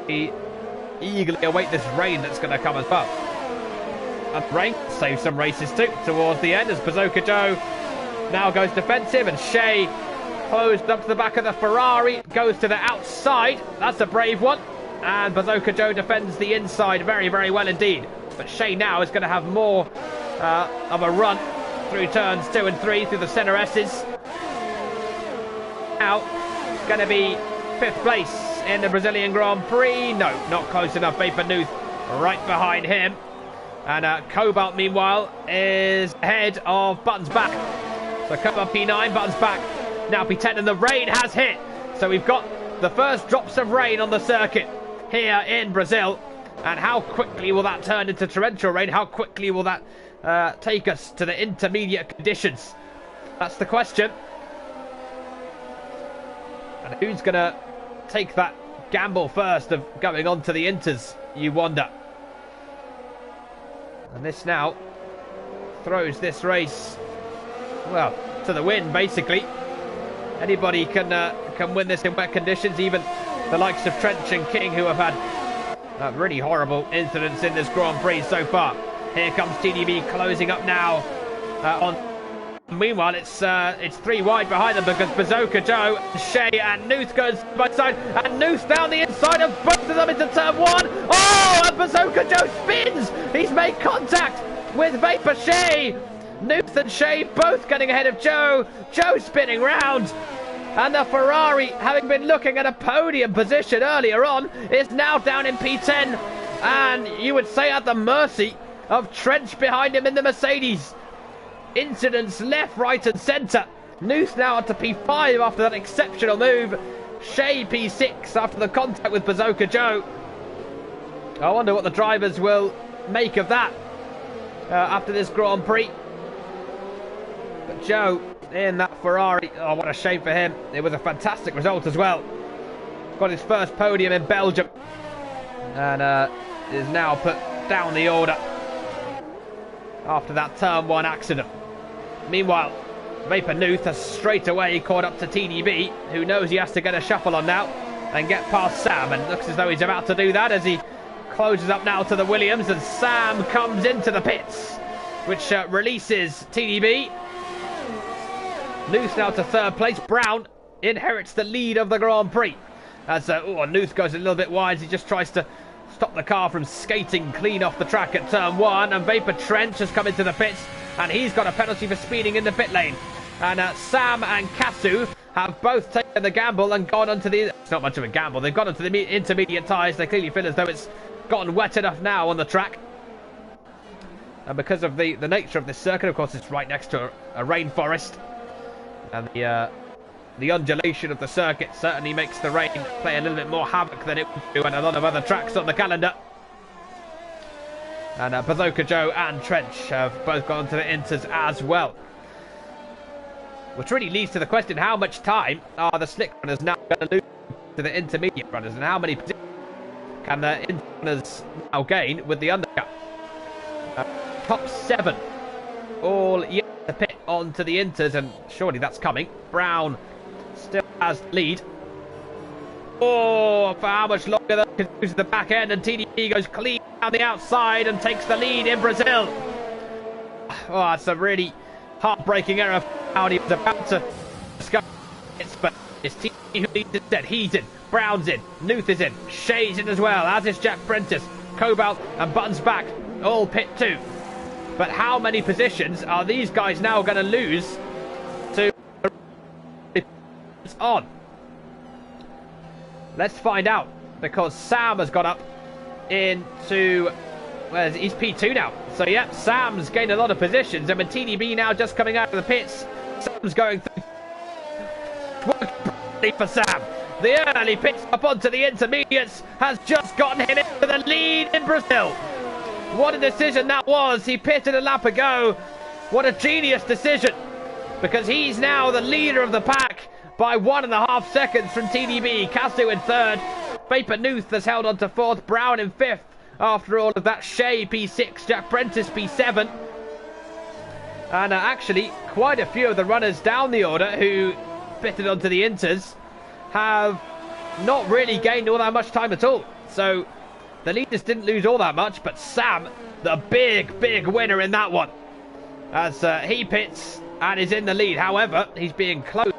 we eagerly await this rain that's going to come as well. And rain saves some races too towards the end, as Bazooka Joe now goes defensive, and Shea closed up to the back of the Ferrari, goes to the outside. That's a brave one, and Bazooka Joe defends the inside very, very well indeed. But Shea now is going to have more of a run through turns 2 and 3 through the centre S's. Now going to be 5th place in the Brazilian Grand Prix. No, not close enough. Vapor Nuth right behind him. And Cobalt, meanwhile, is ahead of Buttons back. So Cobalt P9, Buttons back. Now P10, and the rain has hit. So we've got the first drops of rain on the circuit here in Brazil. And how quickly will that turn into torrential rain? How quickly will that take us to the intermediate conditions? That's the question. And who's going to take that gamble first of going on to the Inters, you wonder? And this now throws this race, well, to the wind, basically. Anybody can win this in wet conditions, even the likes of Trench and King, who have had really horrible incidents in this Grand Prix so far. Here comes TDB closing up now on... Meanwhile, it's 3 wide behind them because Bazooka Joe, Shea and Nuth goes by side, and Nuth down the inside of both of them into turn 1. Oh, and Bazooka Joe spins! He's made contact with Vapor Shea. Nuth and Shea both getting ahead of Joe. Joe spinning round. And the Ferrari, having been looking at a podium position earlier on, is now down in P10. And you would say at the mercy of Trench behind him in the Mercedes. incidents left, right and centre. Nuth now up to P5 after that exceptional move. Shea P6 after the contact with Bazooka Joe. I wonder what the drivers will make of that after this Grand Prix. But Joe in that Ferrari, oh, what a shame for him. It was a fantastic result as well. Got his first podium in Belgium and is now put down the order after that Turn 1 accident. Meanwhile, Vapor Nuth has straight away caught up to TDB, who knows he has to get a shuffle on now and get past Sam, and looks as though he's about to do that as he closes up now to the Williams, and Sam comes into the pits, which releases TDB. Nuth now to third place. Brown inherits the lead of the Grand Prix as Nuth goes a little bit wide as he just tries to stop the car from skating clean off the track at Turn 1, and Vapor Trench has come into the pits and he's got a penalty for speeding in the pit lane. And Sam and Kasu have both taken the gamble and gone onto the... It's not much of a gamble. They've gone onto the intermediate tyres. They clearly feel as though it's gotten wet enough now on the track. And because of the nature of this circuit, of course, it's right next to a rainforest. And the undulation of the circuit certainly makes the rain play a little bit more havoc than it would do on a lot of other tracks on the calendar. And Bazooka Joe and Trench have both gone to the inters as well. Which really leads to the question, how much time are the slick runners now going to lose to the intermediate runners? And how many positions can the inter runners now gain with the undercut? Top 7 all yet to pit onto the inters, and surely that's coming. Brown still has the lead. Oh, for how much longer that can use the back end, and TDB goes clean down the outside and takes the lead in Brazil. Oh, it's a really heartbreaking error. He was about to discover it, but it's TDB who leads instead. He's in, Brown's in, Nuth is in, Shea's in as well, as is Jack Prentice. Cobalt and Buttons back, all pit 2. But how many positions are these guys now going to lose to on? Let's find out, because Sam has got up into... Well, he's P2 now. So, yeah, Sam's gained a lot of positions. And with TDB now just coming out of the pits, Sam's going through. Working for Sam. The early pits up onto the intermediates has just gotten him into the lead in Brazil. What a decision that was. He pitted a lap ago. What a genius decision. Because he's now the leader of the pack by 1.5 seconds from TDB. Kasu in third. Vapor Nuth has held on to fourth. Brown in fifth. After all of that, Shea P6, Jack Prentice P7. And actually, quite a few of the runners down the order who pitted onto the inters have not really gained all that much time at all. So the leaders didn't lose all that much, but Sam, the big winner in that one, as he pits and is in the lead. However, he's being close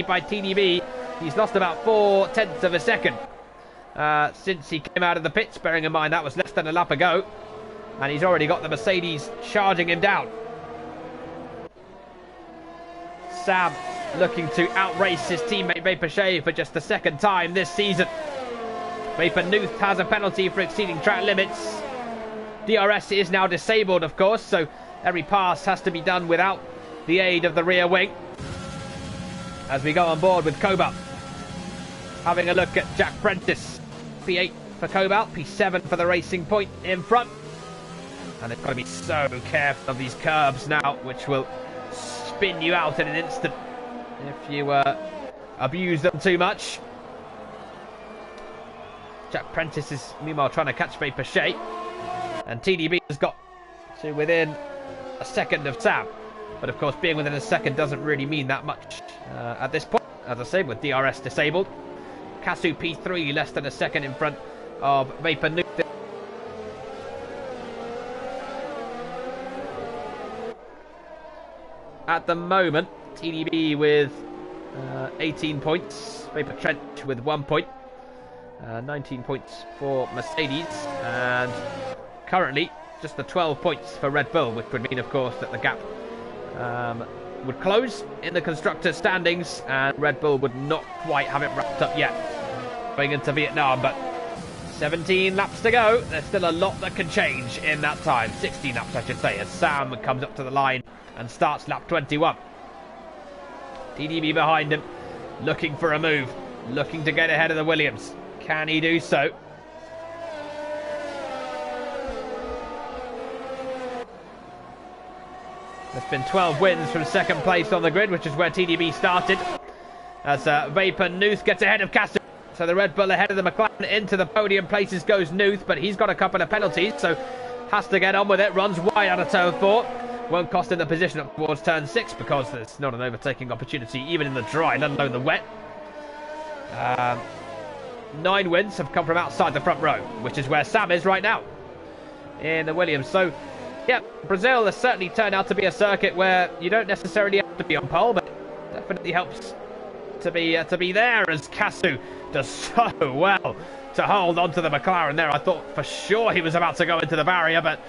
by TDB. He's lost about 0.4 of a second since he came out of the pits, bearing in mind that was less than a lap ago, and he's already got the Mercedes charging him down. Sam looking to outrace his teammate Vapor Shea for just the second time this season. Vapor Nuth has a penalty for exceeding track limits. DRS is now disabled, of course, so every pass has to be done without the aid of the rear wing. As we go on board with Cobalt, having a look at Jack Prentice. P8 for Cobalt, P7 for the Racing Point in front. And they've got to be so careful of these curbs now, which will spin you out in an instant if you abuse them too much. Jack Prentice is meanwhile trying to catch Vapor Shea, and TDB has got to within a second of Sam. But of course, being within a second doesn't really mean that much at this point, as I say, with DRS disabled. Kasu P3, less than a second in front of Vapor Nuth. At the moment, TDB with 18 points, Vapor Trench with 1 point, 19 points for Mercedes, and currently just the 12 points for Red Bull, which would mean, of course, that the gap would close in the constructors' standings, and Red Bull would not quite have it wrapped up yet going into Vietnam. But 17 laps to go. There's still a lot that can change in that time. 16 laps, I should say, as Sam comes up to the line and starts lap 21. TDB behind him, looking for a move, looking to get ahead of the Williams. Can he do so? There's been 12 wins from second place on the grid, which is where TDB started. As Vapor Nuth gets ahead of Casu. So the Red Bull ahead of the McLaren. Into the podium places goes Nuth, but he's got a couple of penalties, so has to get on with it. Runs wide out of turn 4. Won't cost him the position up towards turn 6 because there's not an overtaking opportunity even in the dry, let alone the wet. 9 wins have come from outside the front row, which is where Sam is right now in the Williams. So yeah, Brazil has certainly turned out to be a circuit where you don't necessarily have to be on pole, but definitely helps to be there, as Casu does so well to hold on to the McLaren there. I thought for sure he was about to go into the barrier, but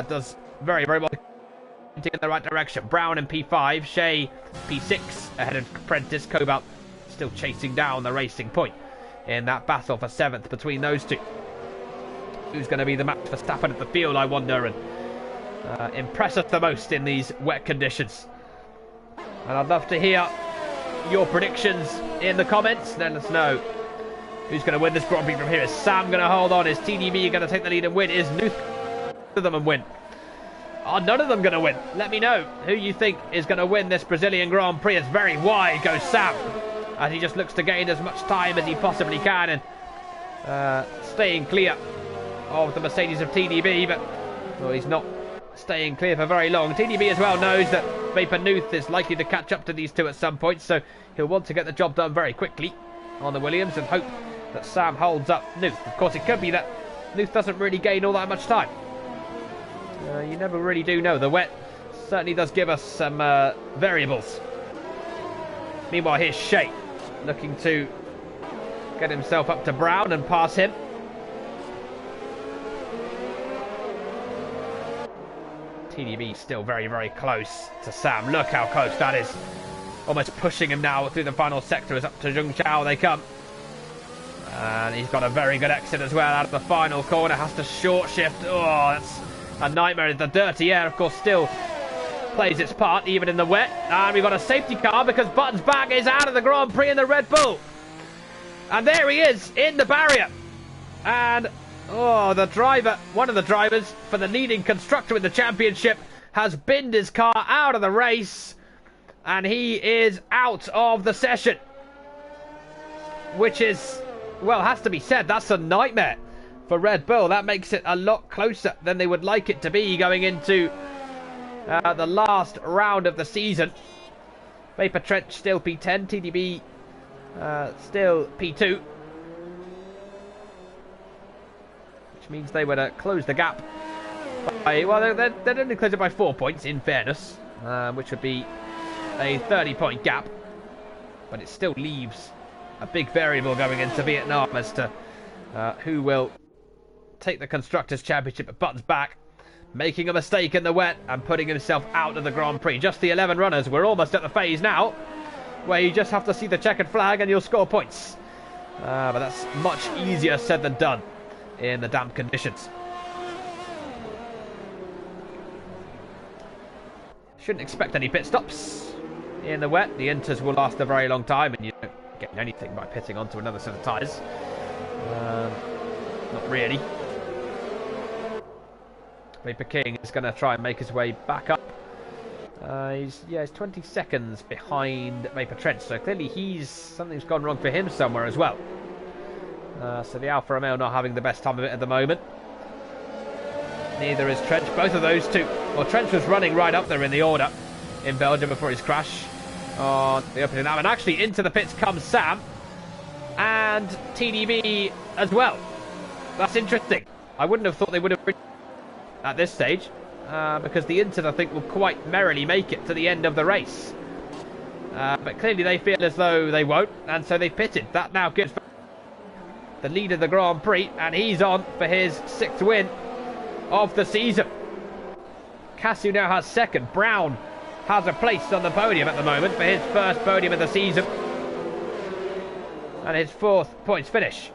does very, very well in the right direction. Brown in P5, Shea P6 ahead of Prentice. Cobalt still chasing down the racing point in that battle for 7th between those two. Who's going to be the match for Verstappen at the field, I wonder, and impress us the most in these wet conditions? And I'd love to hear your predictions in the comments. Let us know who's going to win this Grand Prix from here. Is Sam going to hold on? Is TDB going to take the lead and win? Is Nuth of them and win? Are none of them going to win? Let me know who you think is going to win this Brazilian Grand Prix. It's very wide goes Sam, as he just looks to gain as much time as he possibly can and staying clear of the Mercedes of TDB, but well, he's not staying clear for very long. TDB as well knows that Vapor Nuth is likely to catch up to these two at some point, so he'll want to get the job done very quickly on the Williams and hope that Sam holds up Nuth. Of course, it could be that Nuth doesn't really gain all that much time. You never really do know. The wet certainly does give us some variables. Meanwhile, here's Shea looking to get himself up to Brown and pass him. TDB still very, very close to Sam. Look how close that is. Almost pushing him now through the final sector. As up to Zheng Chao they come. And he's got a very good exit as well out of the final corner. Has to short shift. Oh, that's a nightmare. The dirty air, of course, still plays its part, even in the wet. And we've got a safety car because Button's back is out of the Grand Prix in the Red Bull. And there he is in the barrier. And oh, the driver, one of the drivers for the leading constructor in the championship, has binned his car out of the race. And he is out of the session. Which is, well, has to be said, that's a nightmare for Red Bull. That makes it a lot closer than they would like it to be going into the last round of the season. Vapor Trench still P10, TDB still P2. Which means they would close the gap by, well, they'd only close it by 4 points, in fairness, which would be a 30-point gap. But it still leaves a big variable going into Vietnam as to who will take the Constructors' Championship at Button's back, making a mistake in the wet and putting himself out of the Grand Prix. Just the 11 runners. We're almost at the phase now where you just have to see the checkered flag and you'll score points. But that's much easier said than done in the damp conditions. Shouldn't expect any pit stops in the wet. The inters will last a very long time and you don't get anything by pitting onto another set of tyres. Not really. Vapor King is going to try and make his way back up. He's 20 seconds behind Vapor Trench, so clearly something's gone wrong for him somewhere as well. So the Alfa Romeo not having the best time of it at the moment. Neither is Trench. Both of those two. Well, Trench was running right up there in the order in Belgium before his crash on the opening lap, and actually into the pits comes Sam and TDB as well. That's interesting. I wouldn't have thought they would have at this stage, because the Inters, I think, will quite merrily make it to the end of the race. But clearly they feel as though they won't, and so they've pitted. That now gives the lead of the Grand Prix, and he's on for his 6th win of the season. Casu now has 2nd. Brown has a place on the podium at the moment for his 1st podium of the season, and his 4th points finish.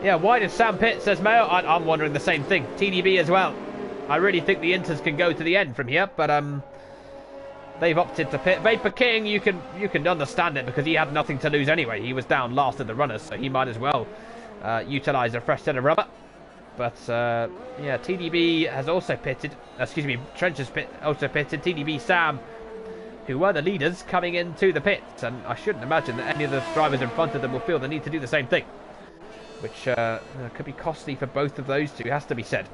Yeah, why did Sam pit, says Mayo? I'm wondering the same thing. TDB as well. I really think the Inters can go to the end from here, but they've opted to pit. Vapor King, you can understand it because he had nothing to lose anyway. He was down last of the runners, so he might as well utilise a fresh set of rubber. But yeah, TDB has also pitted. Excuse me, Trench has also pitted. TDB, Sam, who were the leaders, coming into the pits, and I shouldn't imagine that any of the drivers in front of them will feel the need to do the same thing, which could be costly for both of those two, has to be said.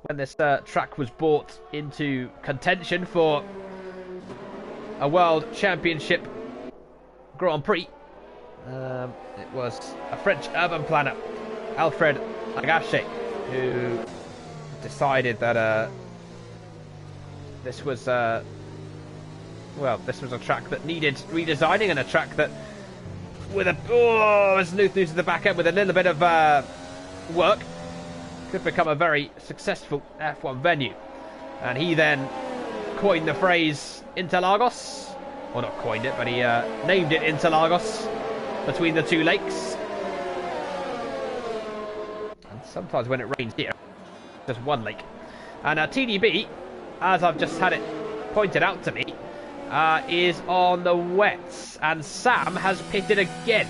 When this track was brought into contention for a World Championship Grand Prix, it was a French urban planner, Alfred Agache, who decided that this was this was a track that needed redesigning, and a track that, with as Nuth at the back end, with a little bit of work, could become a very successful F1 venue. And he then coined the phrase Interlagos, or not coined it, but he named it Interlagos, between the two lakes. And sometimes when it rains here, just one lake. And TDB, as I've just had it pointed out to me, is on the wets, and Sam has pitted again.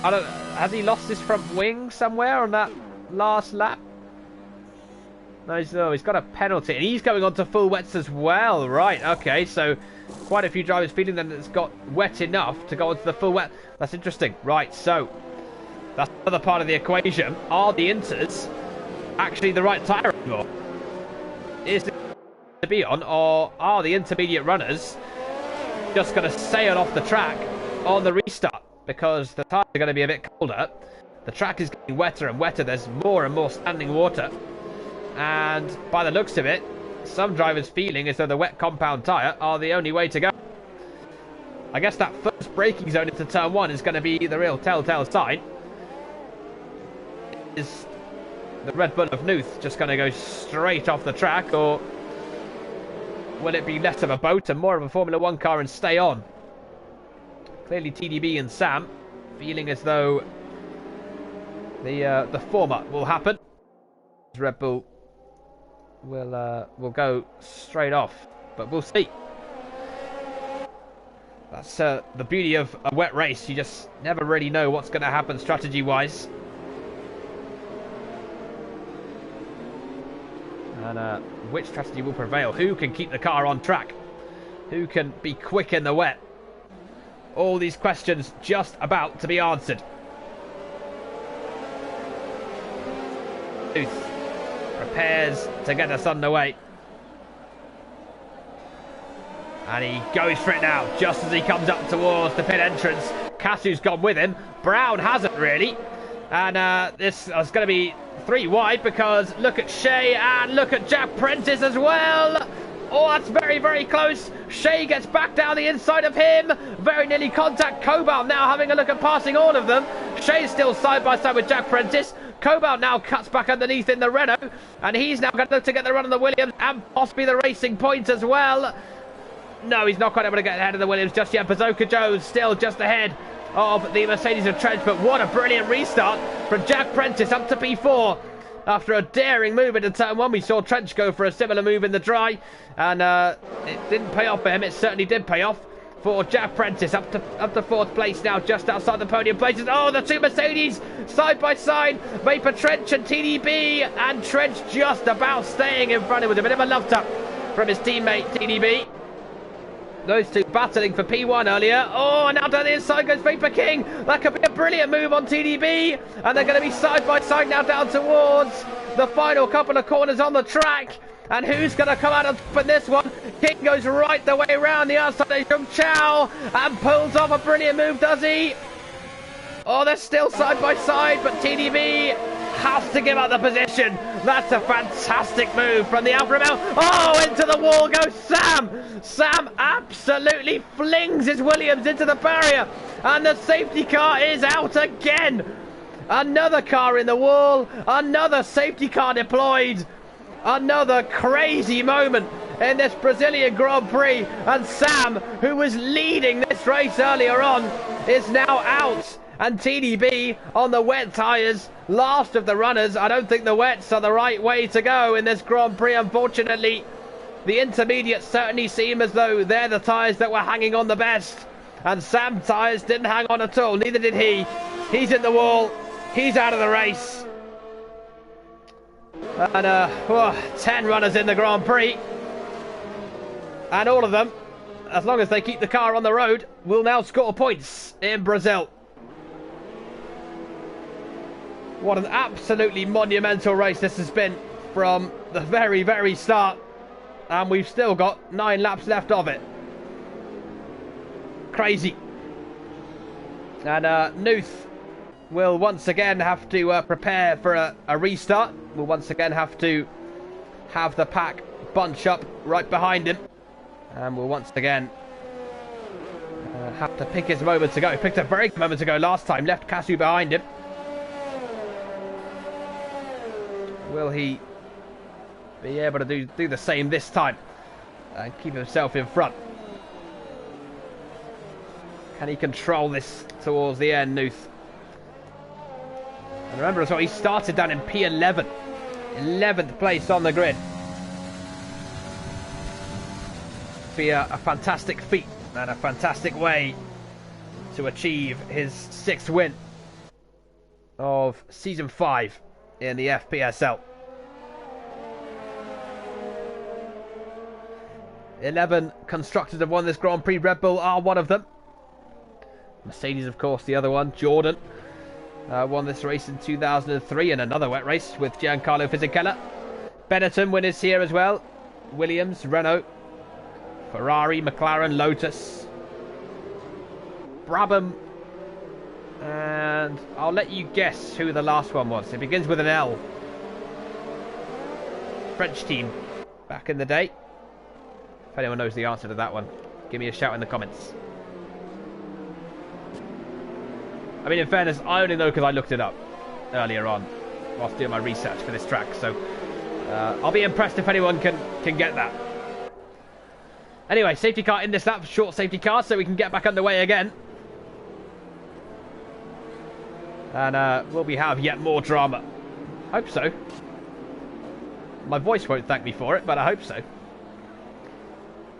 Has he lost his front wing somewhere on that last lap? No, he's got a penalty, and he's going on to full wets as well. Right, okay, so quite a few drivers feeling that it's got wet enough to go onto the full wet. That's interesting. Right, so that's another part of the equation. Are the Inters actually the right tyre anymore? Is it to be on, or are the intermediate runners just going to sail off the track on the restart? Because the tyres are going to be a bit colder, the track is getting wetter and wetter, there's more and more standing water, and by the looks of it, some drivers feeling as though the wet compound tyre are the only way to go. I guess that first braking zone into turn 1 is going to be the real telltale sign. Is the Red Bull of Nuth just going to go straight off the track, or will it be less of a boat and more of a Formula 1 car and stay on? Clearly TDB and Sam feeling as though the former will happen. Red Bull will go straight off, but we'll see. That's the beauty of a wet race. You just never really know what's going to happen strategy-wise. And which strategy will prevail? Who can keep the car on track? Who can be quick in the wet? All these questions just about to be answered. Nuth prepares to get us underway. And he goes for it now, just as he comes up towards the pit entrance. Casu's gone with him. Brown hasn't really. And this is going to be 3 wide, because look at Shea and look at Jack Prentice as well. Oh, that's very, very close. Shea gets back down the inside of him. Very nearly contact. Cobalt now having a look at passing all of them. Shea's still side by side with Jack Prentice. Cobalt now cuts back underneath in the Renault. And he's now going to look to get the run on the Williams and possibly the Racing Point as well. No, he's not quite able to get ahead of the Williams just yet. Bazooka Joe's still just ahead of the Mercedes of Trench. But what a brilliant restart from Jack Prentice up to P4. After a daring move into turn 1, we saw Trench go for a similar move in the dry, and it didn't pay off for him. It certainly did pay off for Jack Prentice, up to 4th place now, just outside the podium places. Oh, the 2 Mercedes side by side, Vapor Trench and TDB, and Trench just about staying in front. It was a bit of a love tap from his teammate TDB. Those two battling for P1 earlier. Oh, and now down the inside goes Vapor King. That could be a brilliant move on TDB. And they're going to be side by side now down towards the final couple of corners on the track. And who's going to come out in this one? King goes right the way around the outside from Chow and pulls off a brilliant move, does he? Oh, they're still side by side, but TDB has to give up the position. That's a fantastic move from the Alfa Romeo. Oh, into the wall goes Sam. Sam absolutely flings his Williams into the barrier, and the safety car is out again. Another car in the wall, another safety car deployed. Another crazy moment in this Brazilian Grand Prix. And Sam, who was leading this race earlier on, is now out. And TDB on the wet tyres, last of the runners. I don't think the wets are the right way to go in this Grand Prix, unfortunately. The intermediates certainly seem as though they're the tyres that were hanging on the best. And Sam's tyres didn't hang on at all, neither did he. He's in the wall, he's out of the race. And 10 runners in the Grand Prix. And all of them, as long as they keep the car on the road, will now score points in Brazil. What an absolutely monumental race this has been from the very, very start. And we've still got 9 laps left of it. Crazy. And Nuth will once again have to prepare for a restart. We'll once again have to have the pack bunch up right behind him. And we'll once again have to pick his moment to go. He picked a very good moment to go last time. Left Kasu behind him. Will he be able to do the same this time and keep himself in front? Can he control this towards the end, Nuth? And remember as well, he started down in P11. 11th place on the grid. Be a fantastic feat and a fantastic way to achieve his 6th win of Season 5 in the FPSL. 11 constructors have won this Grand Prix. Red Bull are one of them. Mercedes, of course, the other one. Jordan won this race in 2003 in another wet race with Giancarlo Fisichella. Benetton winners here as well. Williams, Renault, Ferrari, McLaren, Lotus, Brabham, and I'll let you guess who the last one was. It begins with an L. French team back in the day. If anyone knows the answer to that one, give me a shout in the comments. I mean, in fairness, I only know because I looked it up earlier on whilst doing my research for this track. So I'll be impressed if anyone can get that. Anyway, safety car in this lap, short safety car, so we can get back underway again. And will we have yet more drama? Hope so. My voice won't thank me for it, but I hope so.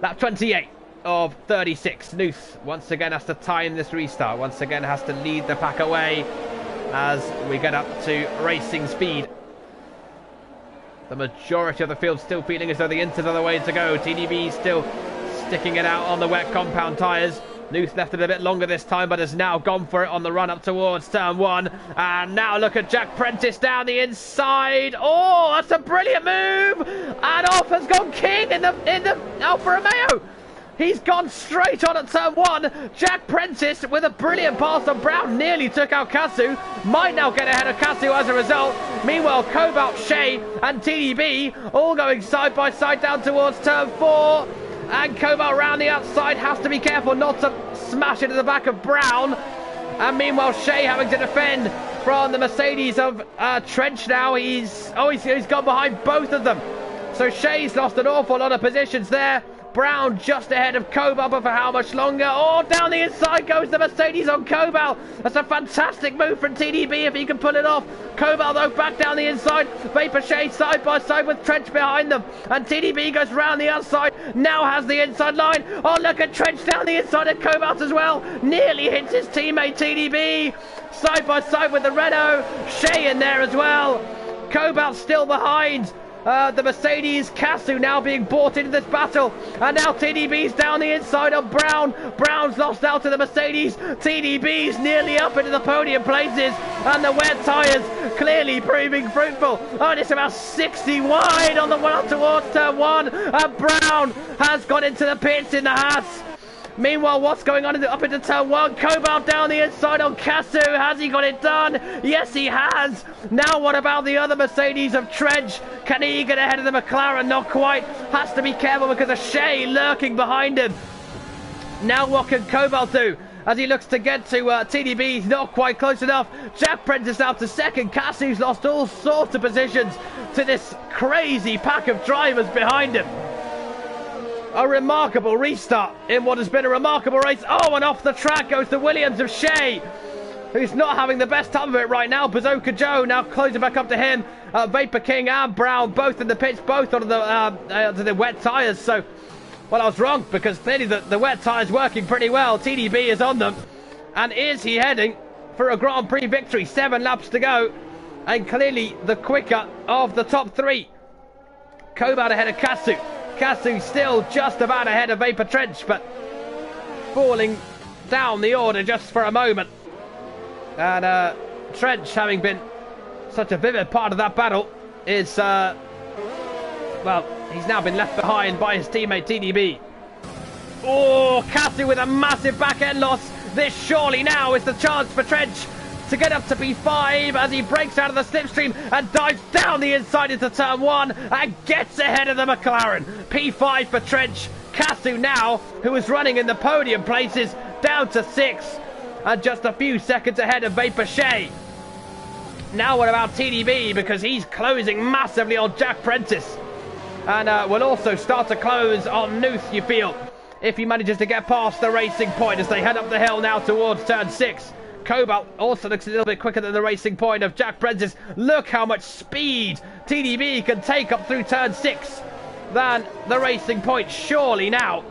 Lap 28 of 36. Nuth once again has to time this restart. Once again has to lead the pack away as we get up to racing speed. The majority of the field still feeling as though the Inters are the way to go. TDB still sticking it out on the wet compound tyres. Nuth left it a bit longer this time, but has now gone for it on the run up towards turn 1. And now look at Jack Prentice down the inside. Oh, that's a brilliant move! And off has gone King in the Alfa Romeo. He's gone straight on at turn 1. Jack Prentice with a brilliant pass on Brown nearly took out Kasu. Might now get ahead of Kasu as a result. Meanwhile, Cobalt, Shea and TDB all going side by side down towards turn 4. And Cobalt round the outside has to be careful not to smash into the back of Brown. And meanwhile, Shea having to defend from the Mercedes of Trench now. He's gone behind both of them. So Shea's lost an awful lot of positions there. Brown just ahead of Cobalt, but for how much longer? Oh, down the inside goes the Mercedes on Cobalt. That's a fantastic move from TDB if he can pull it off. Cobalt, though, back down the inside. Vapor Shade side by side with Trench behind them. And TDB goes round the outside. Now has the inside line. Oh, look at Trench down the inside of Cobalt as well. Nearly hits his teammate TDB. Side by side with the Renault. Shea in there as well. Cobalt still behind. The Mercedes, Kasu now being brought into this battle, and now TDB's down the inside of Brown. Brown's lost out to the Mercedes. TDB's nearly up into the podium places, and the wet tyres clearly proving fruitful. Oh, it's about 60 wide on the one up towards turn 1, and Brown has got into the pits in the Haas. Meanwhile, what's going on up into turn 1? Cobalt down the inside on Kasu. Has he got it done? Yes, he has. Now what about the other Mercedes of Trench? Can he get ahead of the McLaren? Not quite. Has to be careful because of Shea lurking behind him. Now what can Cobalt do? As he looks to get to TDB, he's not quite close enough. Jack Prentice out to second. Kasu's lost all sorts of positions to this crazy pack of drivers behind him. A remarkable restart in what has been a remarkable race. Oh, and off the track goes the Williams of Shea, who's not having the best time of it right now. Bazooka Joe now closing back up to him. Vapor King and Brown both in the pits, both on the wet tyres. So, well, I was wrong, because clearly the wet tyres working pretty well. TDB is on them. And is he heading for a Grand Prix victory? 7 laps to go. And clearly the quicker of the top 3. Cobalt ahead of Kasu. Kasu still just about ahead of Vapor Trench, but falling down the order just for a moment. And Trench, having been such a vivid part of that battle, is, well, he's now been left behind by his teammate TDB. Oh, Kasu with a massive back end loss. This surely now is the chance for Trench to get up to P5 as he breaks out of the slipstream and dives down the inside into turn 1 and gets ahead of the McLaren. P5 for Trench. Kasu now, who is running in the podium places, down to 6 and just a few seconds ahead of Vapor Shea. Now what about TDB, because he's closing massively on Jack Prentice, and will also start to close on Nuth, you feel, if he manages to get past the Racing Point as they head up the hill now towards turn 6. Cobalt also looks a little bit quicker than the Racing Point of Jack Prentice. Look how much speed TDB can take up through turn 6 than the Racing Point. Surely now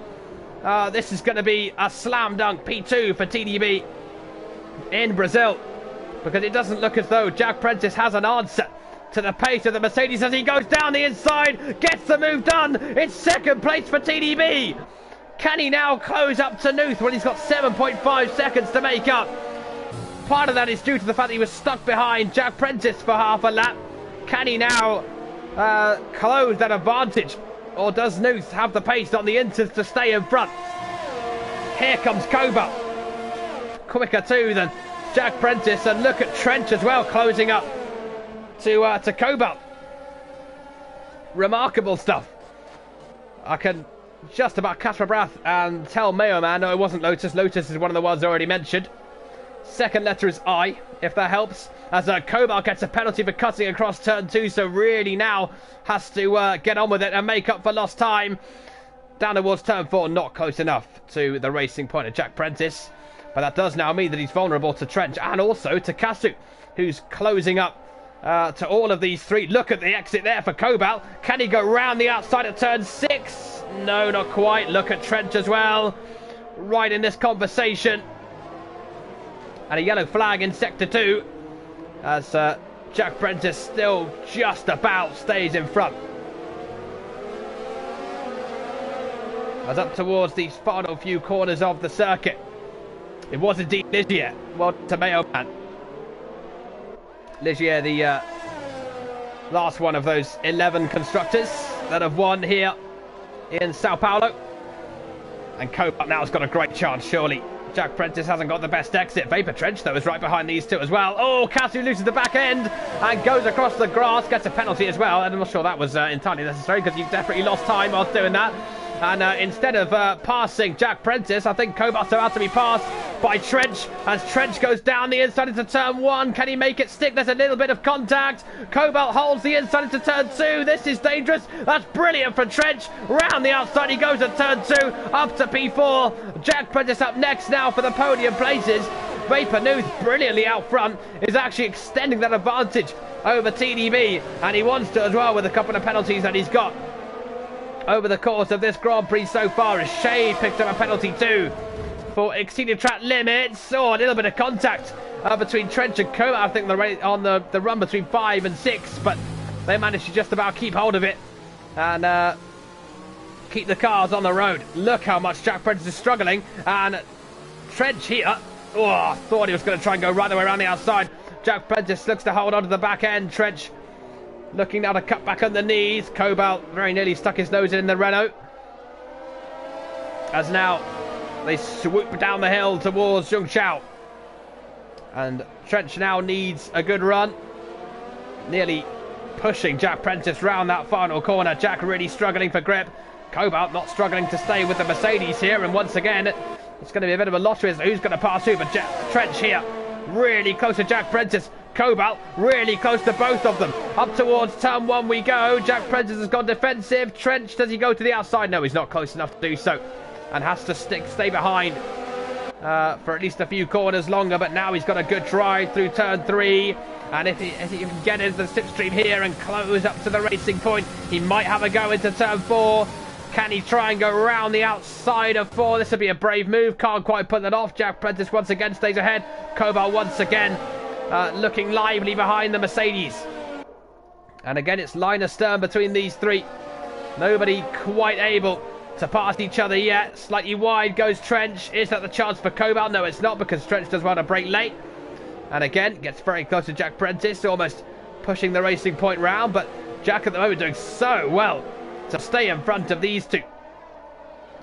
this is going to be a slam dunk P2 for TDB in Brazil, because it doesn't look as though Jack Prentice has an answer to the pace of the Mercedes as he goes down the inside, gets the move done. It's second place for TDB. Can he now close up to Nuth when he's got 7.5 seconds to make up? Part of that is due to the fact that he was stuck behind Jack Prentice for half a lap. Can he now close that advantage? Or does Nuth have the pace on the inters to stay in front? Here comes Cobalt. Quicker too than Jack Prentice. And look at Trench as well, closing up to Cobalt. Remarkable stuff. I can just about catch my breath and tell Mayo Man, no, it wasn't Lotus. Lotus is one of the ones already mentioned. Second letter is I, if that helps, as Cobalt gets a penalty for cutting across turn 2, so really now has to get on with it and make up for lost time. Down towards turn 4, not close enough to the Racing Point of Jack Prentice, but that does now mean that he's vulnerable to Trench and also to Kasu, who's closing up to all of these 3. Look at the exit there for Cobalt. Can he go round the outside at turn 6? No, not quite. Look at Trench as well, right in this conversation. And a yellow flag in Sector 2 as Jack Prentice still just about stays in front. As up towards these final few corners of the circuit, it was indeed Ligier. Well, to Mayo Man. Ligier, the last one of those 11 constructors that have won here in Sao Paulo. And Cobalt now has got a great chance, surely. Jack Prentice hasn't got the best exit. Vapor Trench, though, is right behind these 2 as well. Oh, Kasu loses the back end and goes across the grass, gets a penalty as well. And I'm not sure that was entirely necessary, because you definitely lost time whilst doing that. And instead of passing Jack Prentice, I think Cobalt's about to be passed by Trench as Trench goes down the inside into turn 1. Can he make it stick? There's a little bit of contact. Cobalt holds the inside into turn 2. This is dangerous. That's brilliant for Trench. Round the outside he goes at turn 2, up to P4. Jack Prentice up next now for the podium places. Vapor Nuth, brilliantly out front, is actually extending that advantage over TDB, and he wants to as well with a couple of penalties that he's got over the course of this Grand Prix so far, as Shea picked up a penalty too for exceeding track limits. Oh, a little bit of contact between Trench and Cobalt, I think, on the run between 5 and 6, but they managed to just about keep hold of it and keep the cars on the road. Look how much Jack Prentice is struggling, and Trench here, oh, thought he was going to try and go right the way around the outside. Jack Prentice looks to hold on to the back end. Trench looking now to cut back on the knees. Cobalt very nearly stuck his nose in the Renault, as now they swoop down the hill towards Zhongchao. And Trench now needs a good run, nearly pushing Jack Prentice round that final corner. Jack really struggling for grip. Cobalt not struggling to stay with the Mercedes here, and once again it's going to be a bit of a lottery as to who's going to pass who, but Trench here really close to Jack Prentice. Cobalt really close to both of them. Up towards turn 1 we go. Jack Prentice has gone defensive. Trench, does he go to the outside? No, he's not close enough to do so. And has to stay behind for at least a few corners longer. But now he's got a good drive through turn 3. And if he can get into the slipstream here and close up to the racing point, he might have a go into turn 4. Can he try and go around the outside of 4? This would be a brave move. Can't quite put that off. Jack Prentice once again stays ahead. Cobalt once again looking lively behind the Mercedes. And again, it's line astern between these three. Nobody quite able to pass each other yet. Slightly wide goes Trench. Is that the chance for Cobalt? No, it's not, because Trench does want to break late. And again, gets very close to Jack Prentice, almost pushing the racing point round. But Jack at the moment doing so well to stay in front of these two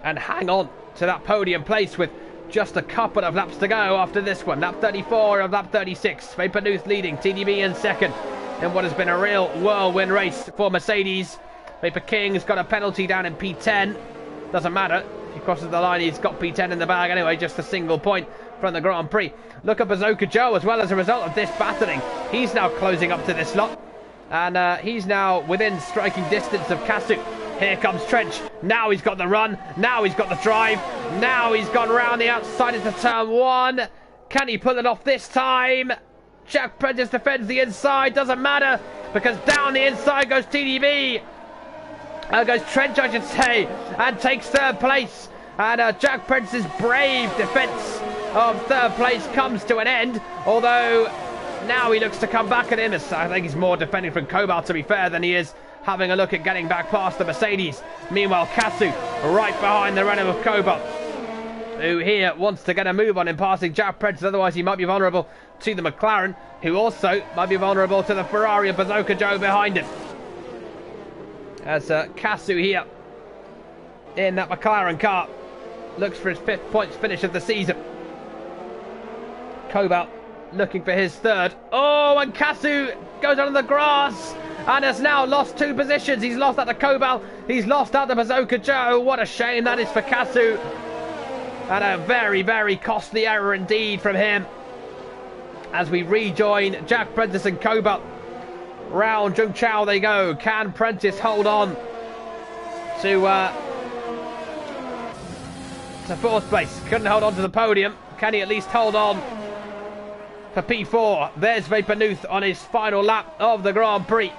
and hang on to that podium place with just a couple of laps to go after this one. Lap 34 of lap 36. Vapor Nuth leading, TDB in second in what has been a real whirlwind race for Mercedes. Vapor King's got a penalty down in P10. Doesn't matter. If he crosses the line, he's got P10 in the bag anyway, just a single point from the Grand Prix. Look at Bazooka Joe as well as a result of this battling. He's now closing up to this lot. And he's now within striking distance of Kasu. Here comes Trench. Now he's got the run. Now he's got the drive. Now he's gone round the outside into turn 1. Can he pull it off this time? Jack Prentice defends the inside. Doesn't matter, because down the inside goes TDB. Goes Trench, I should say, and takes third place. And Jack Prentice's brave defence of third place comes to an end. Although now he looks to come back at him. I think he's more defending from Cobalt, to be fair, than he is having a look at getting back past the Mercedes. Meanwhile, Kasu right behind the runner of Cobalt, who here wants to get a move on in passing Jack Prentice. Otherwise, he might be vulnerable to the McLaren, who also might be vulnerable to the Ferrari of Bazooka Joe behind him. As Kasu here in that McLaren car looks for his 5th points finish of the season. Cobalt looking for his 3rd. Oh, and Kasu goes on the grass and has now lost 2 positions. He's lost out to Cobalt. He's lost out to Bazooka Joe. What a shame that is for Kasu. And a very, very costly error indeed from him. As we rejoin Jack Prentice and Cobalt. Round Jung Chao they go. Can Prentice hold on to 4th place? Couldn't hold on to the podium. Can he at least hold on for P4? There's Vapor Nuth on his final lap of the Grand Prix.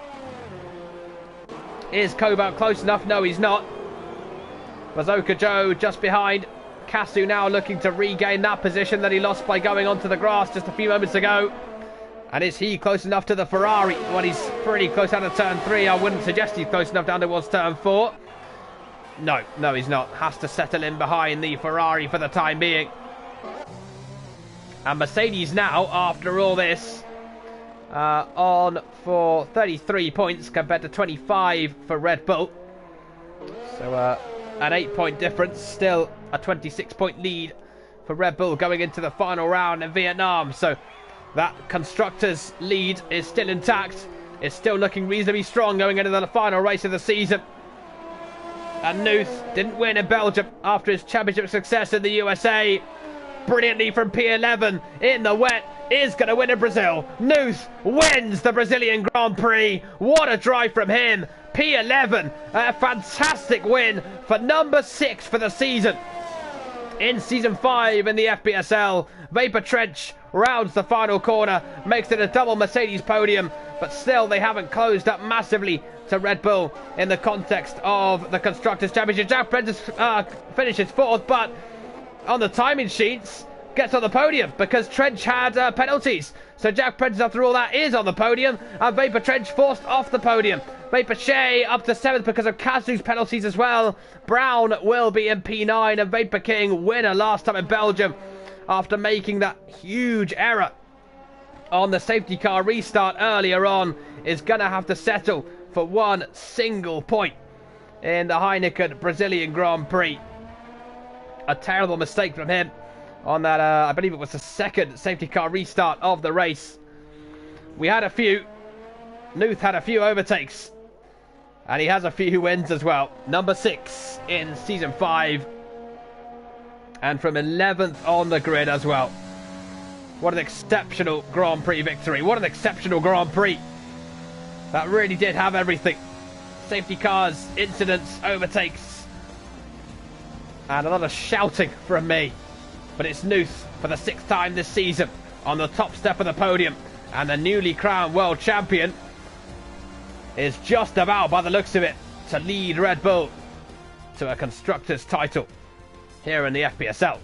Is Cobalt close enough? No, he's not. Bazooka Joe just behind. Kasu now looking to regain that position that he lost by going onto the grass just a few moments ago. And is he close enough to the Ferrari? Well, he's pretty close out of turn 3. I wouldn't suggest he's close enough down towards turn 4. No, he's not. Has to settle in behind the Ferrari for the time being. And Mercedes now, after all this, on for 33 points compared to 25 for Red Bull. So an 8-point difference, still a 26-point lead for Red Bull going into the final round in Vietnam. So that constructors' lead is still intact. It's still looking reasonably strong going into the final race of the season. And Nuth didn't win in Belgium after his championship success in the USA. Brilliantly from P11 in the wet, is going to win in Brazil. Nuth wins the Brazilian Grand Prix. What a drive from him. P11, a fantastic win for number 6 for the season. In Season 5 in the FPSL, Vapor Trench rounds the final corner, makes it a double Mercedes podium, but still they haven't closed up massively to Red Bull in the context of the Constructors' Championship. Jack Prentice finishes 4th, but on the timing sheets gets on the podium because Trench had penalties. So Jack Prentice, after all that, is on the podium, and Vapor Trench forced off the podium. Vapor Shea up to 7th because of Kasu's penalties as well. Brown will be in P9, and Vapor King, winner last time in Belgium, after making that huge error on the safety car restart earlier on, is going to have to settle for 1 single point in the Heineken Brazilian Grand Prix. A terrible mistake from him on that, I believe it was the 2nd safety car restart of the race. We had a few. Nuth had a few overtakes. And he has a few wins as well. Number 6 in Season 5. And from 11th on the grid as well. What an exceptional Grand Prix victory. What an exceptional Grand Prix. That really did have everything. Safety cars, incidents, overtakes. And a lot of shouting from me. But it's Nuth for the 6th time this season on the top step of the podium. And the newly crowned world champion is just about, by the looks of it, to lead Red Bull to a Constructors' title here in the FPSL.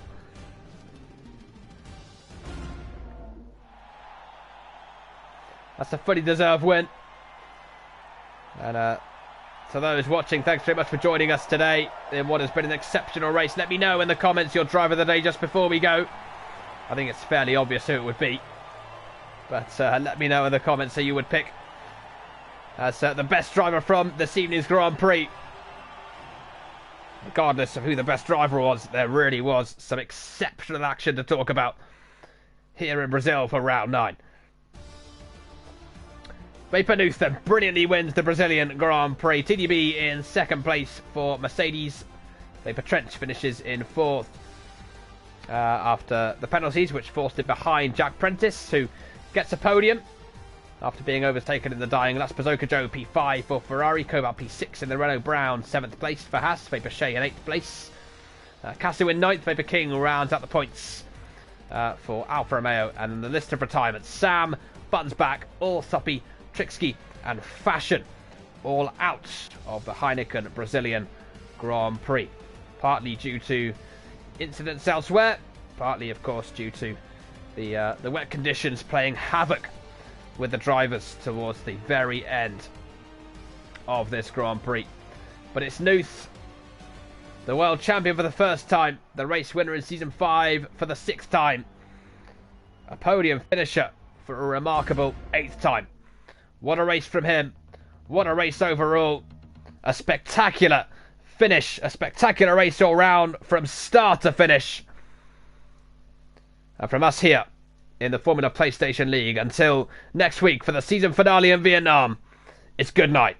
That's a fully deserved win. And to those watching, thanks very much for joining us today in what has been an exceptional race. Let me know in the comments your driver of the day just before we go. I think it's fairly obvious who it would be. But let me know in the comments who you would pick as the best driver from this evening's Grand Prix. Regardless of who the best driver was, there really was some exceptional action to talk about here in Brazil for round 9. Vapor Nuth then brilliantly wins the Brazilian Grand Prix. TDB in 2nd place for Mercedes. Vapor Trench finishes in 4th after the penalties, which forced it behind Jack Prentice, who gets a podium after being overtaken in the dying Las Bazooka Joe P5 for Ferrari. Koval P6 in the Renault Brown, 7th place for Haas. Vapor Shea in 8th place. Casu in 9th. Vapor King rounds out the points for Alfa Romeo. And in the list of retirements, Sam, Buttons back, Allsoppy, Trixky and Fashion all out of the Heineken Brazilian Grand Prix. Partly due to incidents elsewhere, partly of course due to the wet conditions playing havoc with the drivers towards the very end of this Grand Prix. But it's Nuth, the world champion for the 1st time, the race winner in Season 5 for the 6th time, a podium finisher for a remarkable 8th time. What a race from him. What a race overall. A spectacular finish. A spectacular race all round from start to finish. And from us here in the Formula PlayStation League, until next week for the season finale in Vietnam, it's good night.